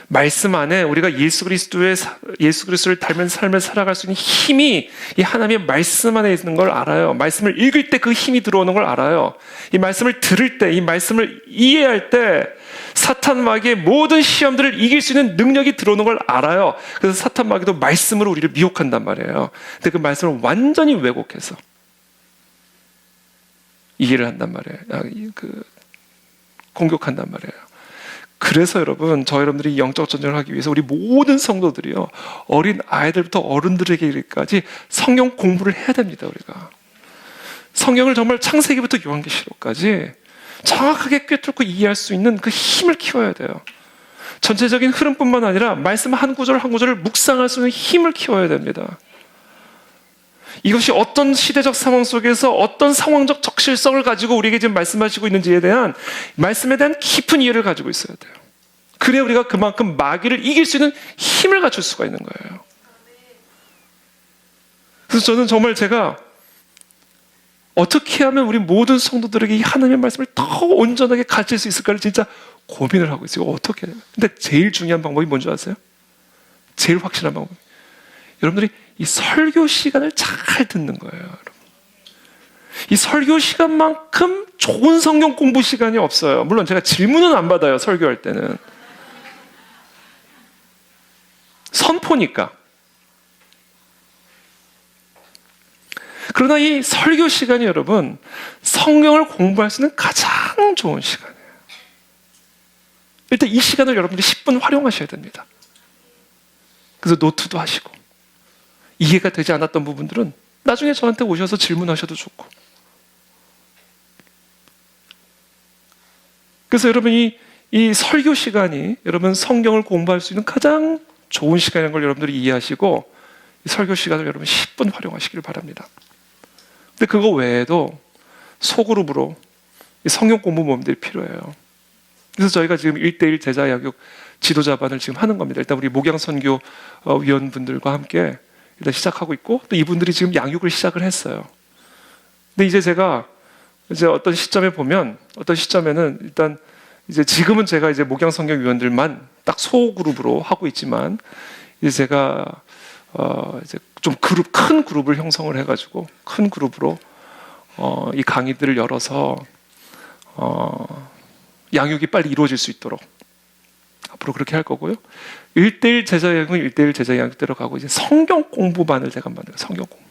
말씀 안에 우리가 예수 그리스도를 닮은 삶을 살아갈 수 있는 힘이 이 하나님의 말씀 안에 있는 걸 알아요. 말씀을 읽을 때 그 힘이 들어오는 걸 알아요. 이 말씀을 들을 때, 이 말씀을 이해할 때 사탄 마귀의 모든 시험들을 이길 수 있는 능력이 들어오는 걸 알아요. 그래서 사탄 마귀도 말씀으로 우리를 미혹한단 말이에요. 근데 그 말씀을 완전히 왜곡해서 이해를 한단 말이에요. 공격한단 말이에요. 그래서 여러분, 여러분들이 영적 전쟁을 하기 위해서 우리 모든 성도들이요, 어린 아이들부터 어른들에게까지 성경 공부를 해야 됩니다. 우리가 성경을 정말 창세기부터 요한계시록까지 정확하게 꿰뚫고 이해할 수 있는 그 힘을 키워야 돼요. 전체적인 흐름뿐만 아니라 말씀 한 구절 한 구절을 묵상할 수 있는 힘을 키워야 됩니다. 이것이 어떤 시대적 상황 속에서 어떤 상황적 적실성을 가지고 우리에게 지금 말씀하시고 있는지에 대한 말씀에 대한 깊은 이해를 가지고 있어야 돼요. 그래야 우리가 그만큼 마귀를 이길 수 있는 힘을 갖출 수가 있는 거예요. 그래서 저는 정말 제가 어떻게 하면 우리 모든 성도들에게 이 하나님의 말씀을 더 온전하게 가르칠 수 있을까를 진짜 고민을 하고 있어요. 어떻게 해요? 근데 제일 중요한 방법이 뭔지 아세요? 제일 확실한 방법. 여러분들이 이 설교 시간을 잘 듣는 거예요. 여러분. 이 설교 시간만큼 좋은 성경 공부 시간이 없어요. 물론 제가 질문은 안 받아요. 설교할 때는. 선포니까. 그러나 이 설교 시간이 여러분, 성경을 공부할 수 있는 가장 좋은 시간이에요. 일단 이 시간을 여러분들이 10분 활용하셔야 됩니다. 그래서 노트도 하시고, 이해가 되지 않았던 부분들은 나중에 저한테 오셔서 질문하셔도 좋고. 그래서 여러분이 이 설교 시간이 여러분 성경을 공부할 수 있는 가장 좋은 시간인 걸 여러분들이 이해하시고, 이 설교 시간을 여러분 10분 활용하시길 바랍니다. 근데 그거 외에도 소그룹으로 이 성경 공부 모임들이 필요해요. 그래서 저희가 지금 1대1 제자 양육 지도자반을 지금 하는 겁니다. 일단 우리 목양 선교 위원분들과 함께 일단 시작하고 있고, 또 이분들이 지금 양육을 시작을 했어요. 근데 이제 제가 이제 어떤 시점에는 일단 이제 지금은 제가 이제 목양 선교 위원들만 딱 소그룹으로 하고 있지만, 이제 제가 이제 좀 큰 그룹을 형성을 해가지고 큰 그룹으로 이 강의들을 열어서 양육이 빨리 이루어질 수 있도록 앞으로 그렇게 할 거고요. 1대1 제자 양육은 1대1 제자 양육대로 가고, 이제 성경 공부반을 제가 만들어요. 성경 공부.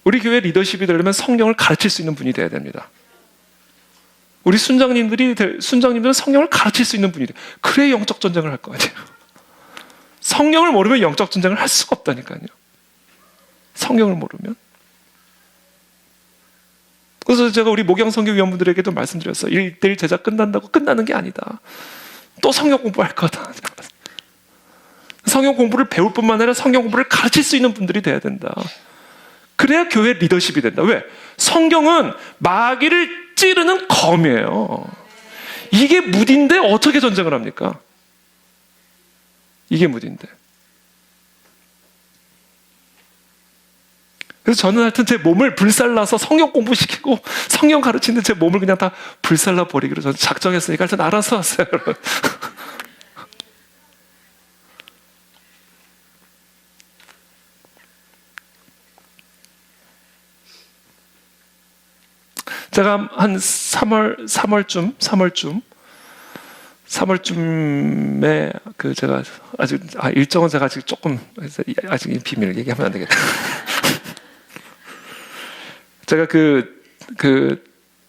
우리 교회 리더십이 되려면 성경을 가르칠 수 있는 분이 돼야 됩니다. 우리 순장님들은 성경을 가르칠 수 있는 분이 돼요. 그래야 영적 전쟁을 할 거 아니에요. 성경을 모르면 영적 전쟁을 할 수가 없다니까요. 성경을 모르면. 그래서 제가 우리 목양선교 위원분들에게도 말씀드렸어요. 1대1 제자 끝난다고 끝나는 게 아니다. 또 성경 공부할 거다. 성경 공부를 배울 뿐만 아니라 성경 공부를 가르칠 수 있는 분들이 돼야 된다. 그래야 교회 리더십이 된다. 왜? 성경은 마귀를 찌르는 검이에요. 이게 무딘데 어떻게 전쟁을 합니까? 이게 무딘데. 그래서 저는 하여튼 제 몸을 불살라서 성경 공부시키고 성경 가르치는데 제 몸을 그냥 다 불살라 버리기로 저는 작정했으니까 하여튼 알아서 왔어요, 여러분. 제가 한 3월쯤에 그 제가 아직 일정은 제가 아직 조금 아직 이 비밀을 얘기하면 안 되겠다. 제가 그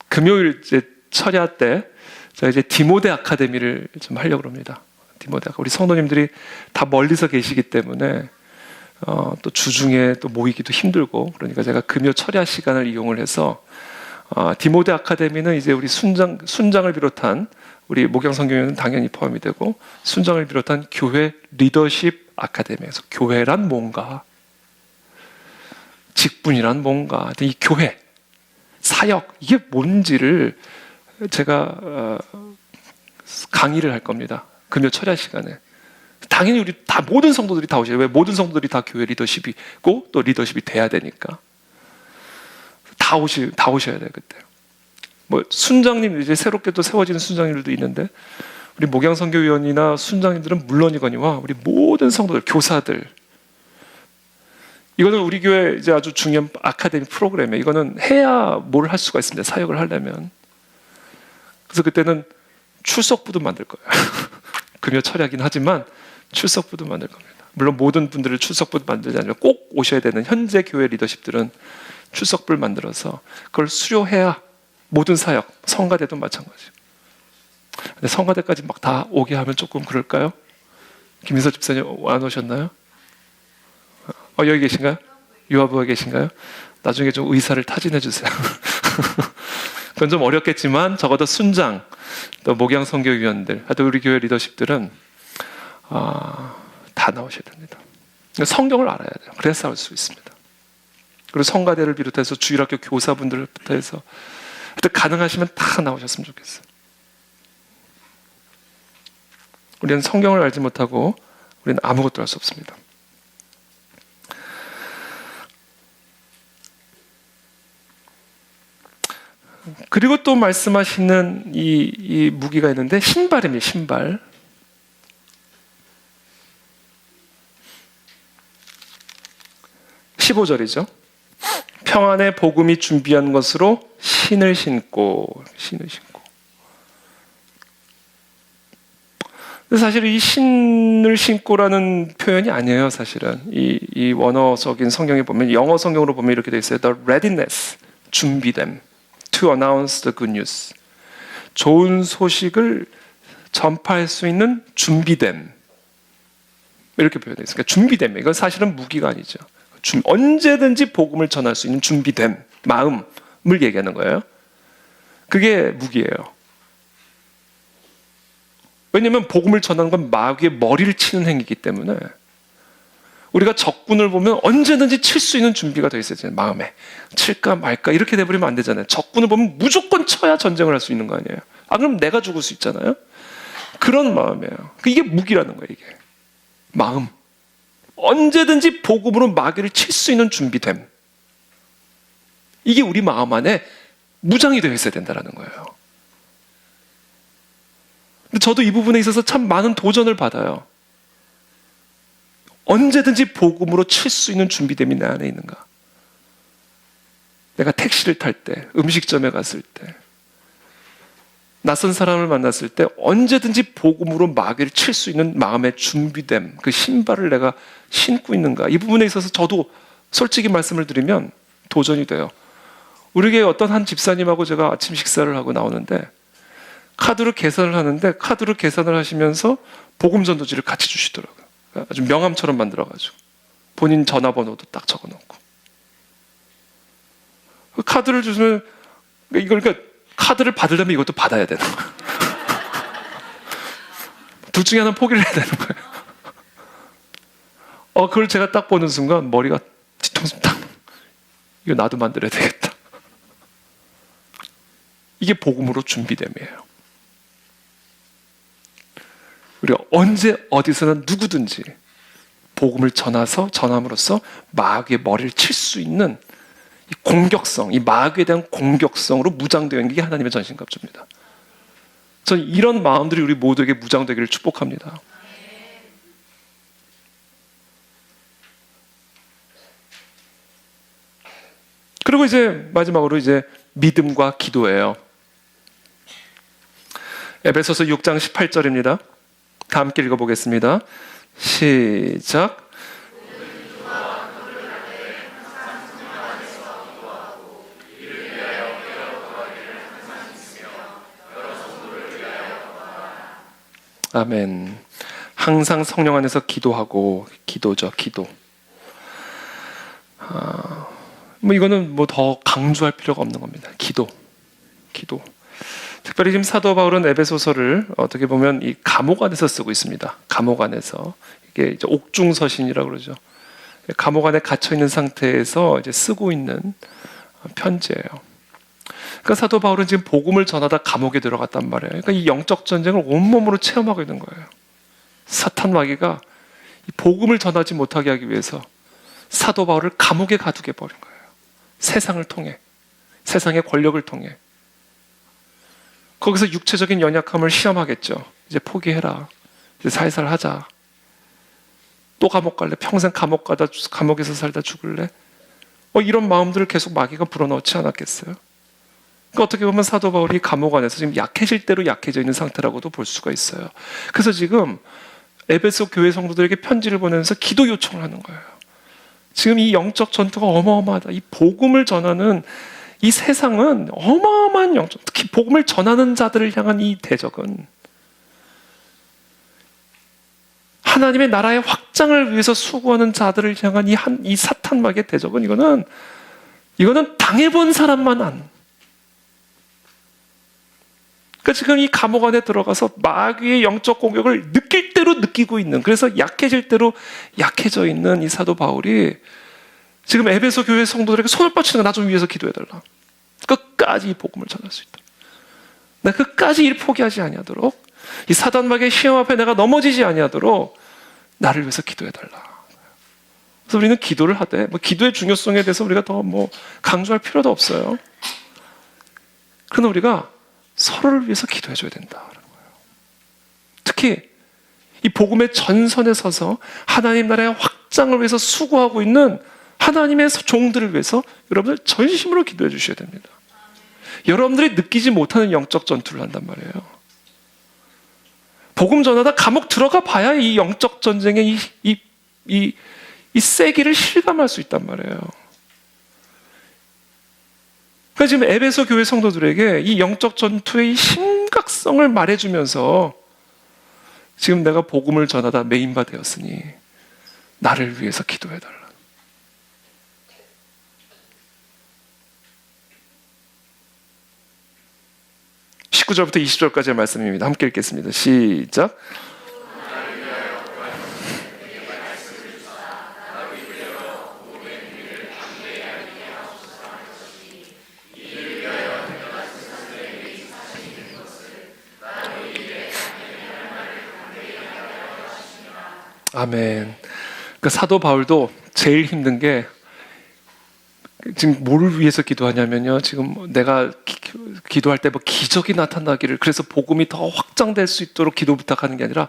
금요일 이제 철야 때 제가 이제 디모데 아카데미를 좀 하려고 합니다. 디모데 우리 성도님들이 다 멀리서 계시기 때문에 또 주중에 또 모이기도 힘들고, 그러니까 제가 금요 철야 시간을 이용을 해서 디모데 아카데미는 이제 우리 순장을 비롯한 우리 목양선교회는 당연히 포함이 되고, 순장을 비롯한 교회 리더십 아카데미에서 교회란 뭔가, 직분이란 뭔가, 이 교회, 사역, 이게 뭔지를 제가 강의를 할 겁니다. 금요 철야 시간에. 당연히 우리 다 모든 성도들이 다 오셔요. 왜? 모든 성도들이 다 교회 리더십이 있고 또 리더십이 돼야 되니까. 다 오셔야 돼요, 그때. 뭐 순장님, 이제 새롭게 또 세워지는 순장님들도 있는데, 우리 목양선교위원이나 순장님들은 물론이거니와 우리 모든 성도들, 교사들, 이거는 우리 교회 이제 아주 중요한 아카데미 프로그램이에요. 이거는 해야 뭘 할 수가 있습니다. 사역을 하려면. 그래서 그때는 출석부도 만들 거예요. 금요 철야긴 하지만 출석부도 만들 겁니다. 물론 모든 분들을 출석부 만들지 않으면 꼭 오셔야 되는 현재 교회 리더십들은 출석부를 만들어서 그걸 수료해야 모든 사역, 성가대도 마찬가지예요. 근데 성가대까지 막 다 오게 하면 조금 그럴까요? 김인서 집사님 안 오셨나요? 여기 계신가요? 유아부가 계신가요? 나중에 좀 의사를 타진해 주세요. 그건 좀 어렵겠지만 적어도 순장, 또 목양선교위원들, 하여튼 우리 교회 리더십들은 다 나오셔야 됩니다. 성경을 알아야 돼요. 그래야 싸울 수 있습니다. 그리고 성가대를 비롯해서 주일학교 교사분들부터 해서 하여튼 가능하시면 다 나오셨으면 좋겠어요. 우리는 성경을 알지 못하고 우리는 아무것도 할 수 없습니다. 그리고 또 말씀하시는 이 무기가 있는데 신발입니다. 신발. (15절이죠) 평안의 복음이 준비한 것으로 신을 신고. 사실 이 신을 신고라는 표현이 아니에요. 사실은 이 원어적인 성경에 보면, 영어 성경으로 보면 이렇게 돼 있어요. The readiness, 준비됨. To announce the good news. 좋은 소식을 전파할 수 있는 준비됨, 이렇게 표현되어 있습니다. 준비됨, 이건 사실은 무기가 아니죠. 언제든지 복음을 전할 수 있는 준비됨, 마음을 얘기하는 거예요. 그게 무기예요. 왜냐하면 복음을 전하는 건 마귀의 머리를 치는 행위이기 때문에 우리가 적군을 보면 언제든지 칠 수 있는 준비가 되어 있어야 되잖아요. 마음에 칠까 말까 이렇게 돼버리면 안 되잖아요. 적군을 보면 무조건 쳐야 전쟁을 할 수 있는 거 아니에요. 그럼 내가 죽을 수 있잖아요. 그런 마음이에요. 이게 무기라는 거예요. 이게 마음, 언제든지 복음으로 마귀를 칠 수 있는 준비됨, 이게 우리 마음 안에 무장이 되어 있어야 된다는 거예요. 근데 저도 이 부분에 있어서 참 많은 도전을 받아요. 언제든지 복음으로 칠 수 있는 준비됨이 내 안에 있는가? 내가 택시를 탈 때, 음식점에 갔을 때, 낯선 사람을 만났을 때 언제든지 복음으로 마귀를 칠 수 있는 마음의 준비됨, 그 신발을 내가 신고 있는가? 이 부분에 있어서 저도 솔직히 말씀을 드리면 도전이 돼요. 우리 교회 어떤 한 집사님하고 제가 아침 식사를 하고 나오는데 카드로 계산을 하는데 카드로 계산을 하시면서 복음 전도지를 같이 주시더라고요. 아주 명함처럼 만들어가지고 본인 전화번호도 딱 적어놓고 그 카드를 주시면 이걸 그러니까 카드를 받으려면 이것도 받아야 되는 거예요. 둘 중에 하나는 포기를 해야 되는 거예요. 그걸 제가 딱 보는 순간 머리가 뒤통수 딱, 이거 나도 만들어야 되겠다. 이게 복음으로 준비됨이에요. 우리가 언제 어디서나 누구든지 복음을 전함으로써 마귀의 머리를 칠 수 있는 이 공격성, 이 마귀에 대한 공격성으로 무장되어 있는 게 하나님의 전신갑주입니다. 저는 이런 마음들이 우리 모두에게 무장되기를 축복합니다. 그리고 이제 마지막으로 이제 믿음과 기도예요. 에베소서 6장 18절입니다. 다 함께 읽어보겠습니다. 시작. 아멘. 항상 성령 안에서 기도하고, 기도죠, 기도. 이거는 더 강조할 필요가 없는 겁니다. 기도. 특별히 지금 사도 바울은 에베소서를 어떻게 보면 이 감옥 안에서 쓰고 있습니다. 감옥 안에서. 이게 이제 옥중서신이라고 그러죠. 감옥 안에 갇혀 있는 상태에서 이제 쓰고 있는 편지예요. 그러니까 사도 바울은 지금 복음을 전하다 감옥에 들어갔단 말이에요. 그러니까 이 영적 전쟁을 온몸으로 체험하고 있는 거예요. 사탄 마귀가 이 복음을 전하지 못하게 하기 위해서 사도 바울을 감옥에 가두게 버린 거예요. 세상을 통해, 세상의 권력을 통해. 거기서 육체적인 연약함을 시험하겠죠. 이제 포기해라. 이제 살살 하자. 또 감옥 갈래? 평생 감옥에서 살다 죽을래? 이런 마음들을 계속 마귀가 불어넣지 않았겠어요? 그러니까 어떻게 보면 사도 바울이 감옥 안에서 지금 약해질 대로 약해져 있는 상태라고도 볼 수가 있어요. 그래서 지금 에베소 교회 성도들에게 편지를 보내면서 기도 요청을 하는 거예요. 지금 이 영적 전투가 어마어마하다. 이 복음을 전하는 이 세상은 어마어마한 영적, 특히 복음을 전하는 자들을 향한 이 대적은 하나님의 나라의 확장을 위해서 수고하는 자들을 향한 이 사탄 마귀의 대적은 이거는 당해본 사람만 안. 그러니까 지금 이 감옥 안에 들어가서 마귀의 영적 공격을 느낄 대로 느끼고 있는, 그래서 약해질 대로 약해져 있는 이 사도 바울이 지금 에베소 교회 성도들에게 손을 뻗치는 거, 나 좀 위해서 기도해달라. 끝까지 이 복음을 전할 수 있다. 내가 끝까지 일 포기하지 아니하도록, 이 사단 마귀의 시험 앞에 내가 넘어지지 아니하도록 나를 위해서 기도해달라. 그래서 우리는 기도를 하되, 기도의 중요성에 대해서 우리가 더 강조할 필요도 없어요. 그러나 우리가 서로를 위해서 기도해줘야 된다는 거예요. 특히 이 복음의 전선에 서서 하나님 나라의 확장을 위해서 수고하고 있는 하나님의 종들을 위해서 여러분들 전심으로 기도해 주셔야 됩니다. 여러분들이 느끼지 못하는 영적 전투를 한단 말이에요. 복음 전하다 감옥 들어가 봐야 이 영적 전쟁의 이 세기를 실감할 수 있단 말이에요. 그러니까 지금 에베소 교회 성도들에게 이 영적 전투의 이 특성을 말해주면서 지금 내가 복음을 전하다 메인바 되었으니 나를 위해서 기도해달라. 19절부터 20절까지의 말씀입니다. 함께 읽겠습니다. 시작. 아멘. 그 사도 바울도 제일 힘든 게 지금 뭐를 위해서 기도하냐면요. 지금 내가 기도할 때 뭐 기적이 나타나기를, 그래서 복음이 더 확장될 수 있도록 기도 부탁하는 게 아니라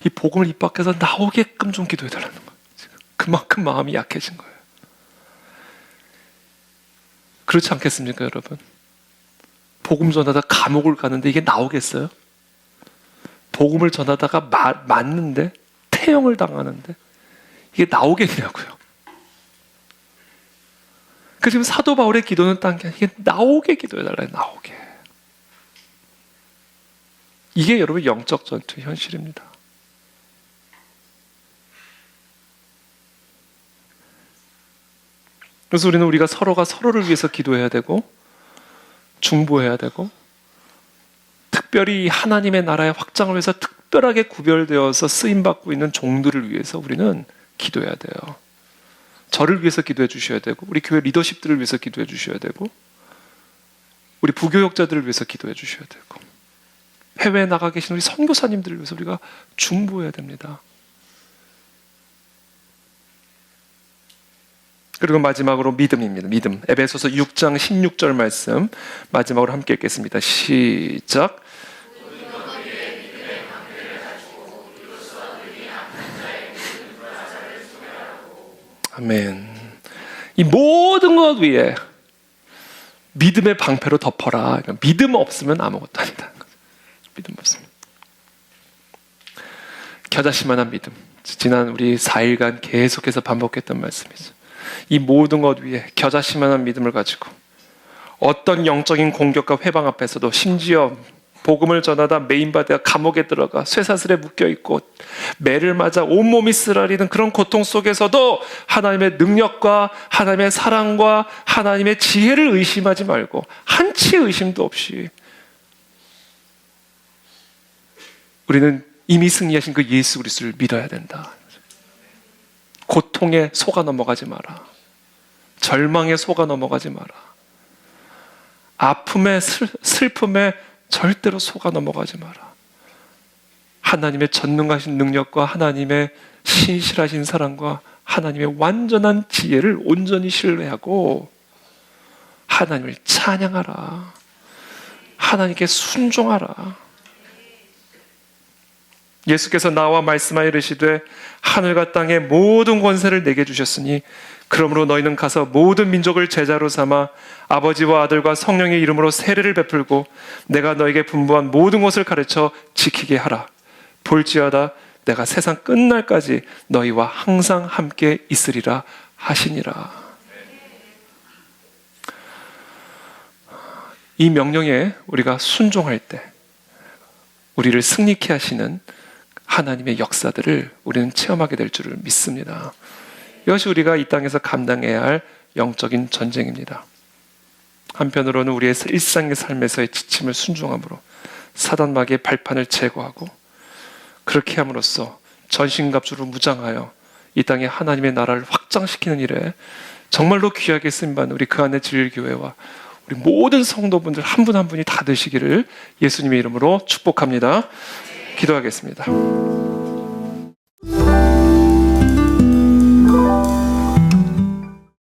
이 복음을 입 밖에서 나오게끔 좀 기도해달라는 거예요. 지금 그만큼 마음이 약해진 거예요. 그렇지 않겠습니까, 여러분? 복음 전하다 감옥을 가는데 이게 나오겠어요? 복음을 전하다가 맞는데 태형을 당하는데 이게 나오겠냐고요. 그 지금 사도 바울의 기도는 딴 게 아니라 이게 나오게 기도해달라요. 나오게. 이게 여러분 영적 전투의 현실입니다. 그래서 우리가 서로가 서로를 위해서 기도해야 되고 중보해야 되고, 특별히 하나님의 나라의 확장을 위해서 특별하게 구별되어서 쓰임받고 있는 종들을 위해서 우리는 기도해야 돼요. 저를 위해서 기도해 주셔야 되고, 우리 교회 리더십들을 위해서 기도해 주셔야 되고, 우리 부교역자들을 위해서 기도해 주셔야 되고, 해외에 나가 계신 우리 선교사님들을 위해서 우리가 중보해야 됩니다. 그리고 마지막으로 믿음입니다. 믿음. 에베소서 6장 16절 말씀 마지막으로 함께 읽겠습니다. 시작. 아멘. 이 모든 것 위에 믿음의 방패로 덮어라. 믿음 없으면 아무것도 아니다. 믿음 없으면. 겨자씨만한 믿음. 지난 우리 4일간 계속해서 반복했던 말씀이죠. 이 모든 것 위에 겨자씨만한 믿음을 가지고 어떤 영적인 공격과 회방 앞에서도, 심지어 복음을 전하다 메인바되어 감옥에 들어가 쇠사슬에 묶여있고 매를 맞아 온몸이 쓰라리는 그런 고통 속에서도 하나님의 능력과 하나님의 사랑과 하나님의 지혜를 의심하지 말고 한치의 의심도 없이 우리는 이미 승리하신 그 예수 그리스도를 믿어야 된다. 고통에 속아 넘어가지 마라. 절망에 속아 넘어가지 마라. 아픔에 슬픔에 절대로 속아 넘어가지 마라. 하나님의 전능하신 능력과 하나님의 신실하신 사랑과 하나님의 완전한 지혜를 온전히 신뢰하고 하나님을 찬양하라. 하나님께 순종하라. 예수께서 나와 말씀하여 이르시되 하늘과 땅의 모든 권세를 내게 주셨으니 그러므로 너희는 가서 모든 민족을 제자로 삼아 아버지와 아들과 성령의 이름으로 세례를 베풀고 내가 너에게 분부한 모든 것을 가르쳐 지키게 하라. 볼지어다 내가 세상 끝날까지 너희와 항상 함께 있으리라 하시니라. 이 명령에 우리가 순종할 때 우리를 승리케 하시는 하나님의 역사들을 우리는 체험하게 될 줄을 믿습니다. 이것이 우리가 이 땅에서 감당해야 할 영적인 전쟁입니다. 한편으로는 우리의 일상의 삶에서의 지침을 순종함으로 사단마귀의 발판을 제거하고, 그렇게 함으로써 전신갑주로 무장하여 이 땅에 하나님의 나라를 확장시키는 일에 정말로 귀하게 쓰임받는 우리 그 안의 진리교회와 우리 모든 성도분들 한 분 한 분이 다 되시기를 예수님의 이름으로 축복합니다. 기도하겠습니다.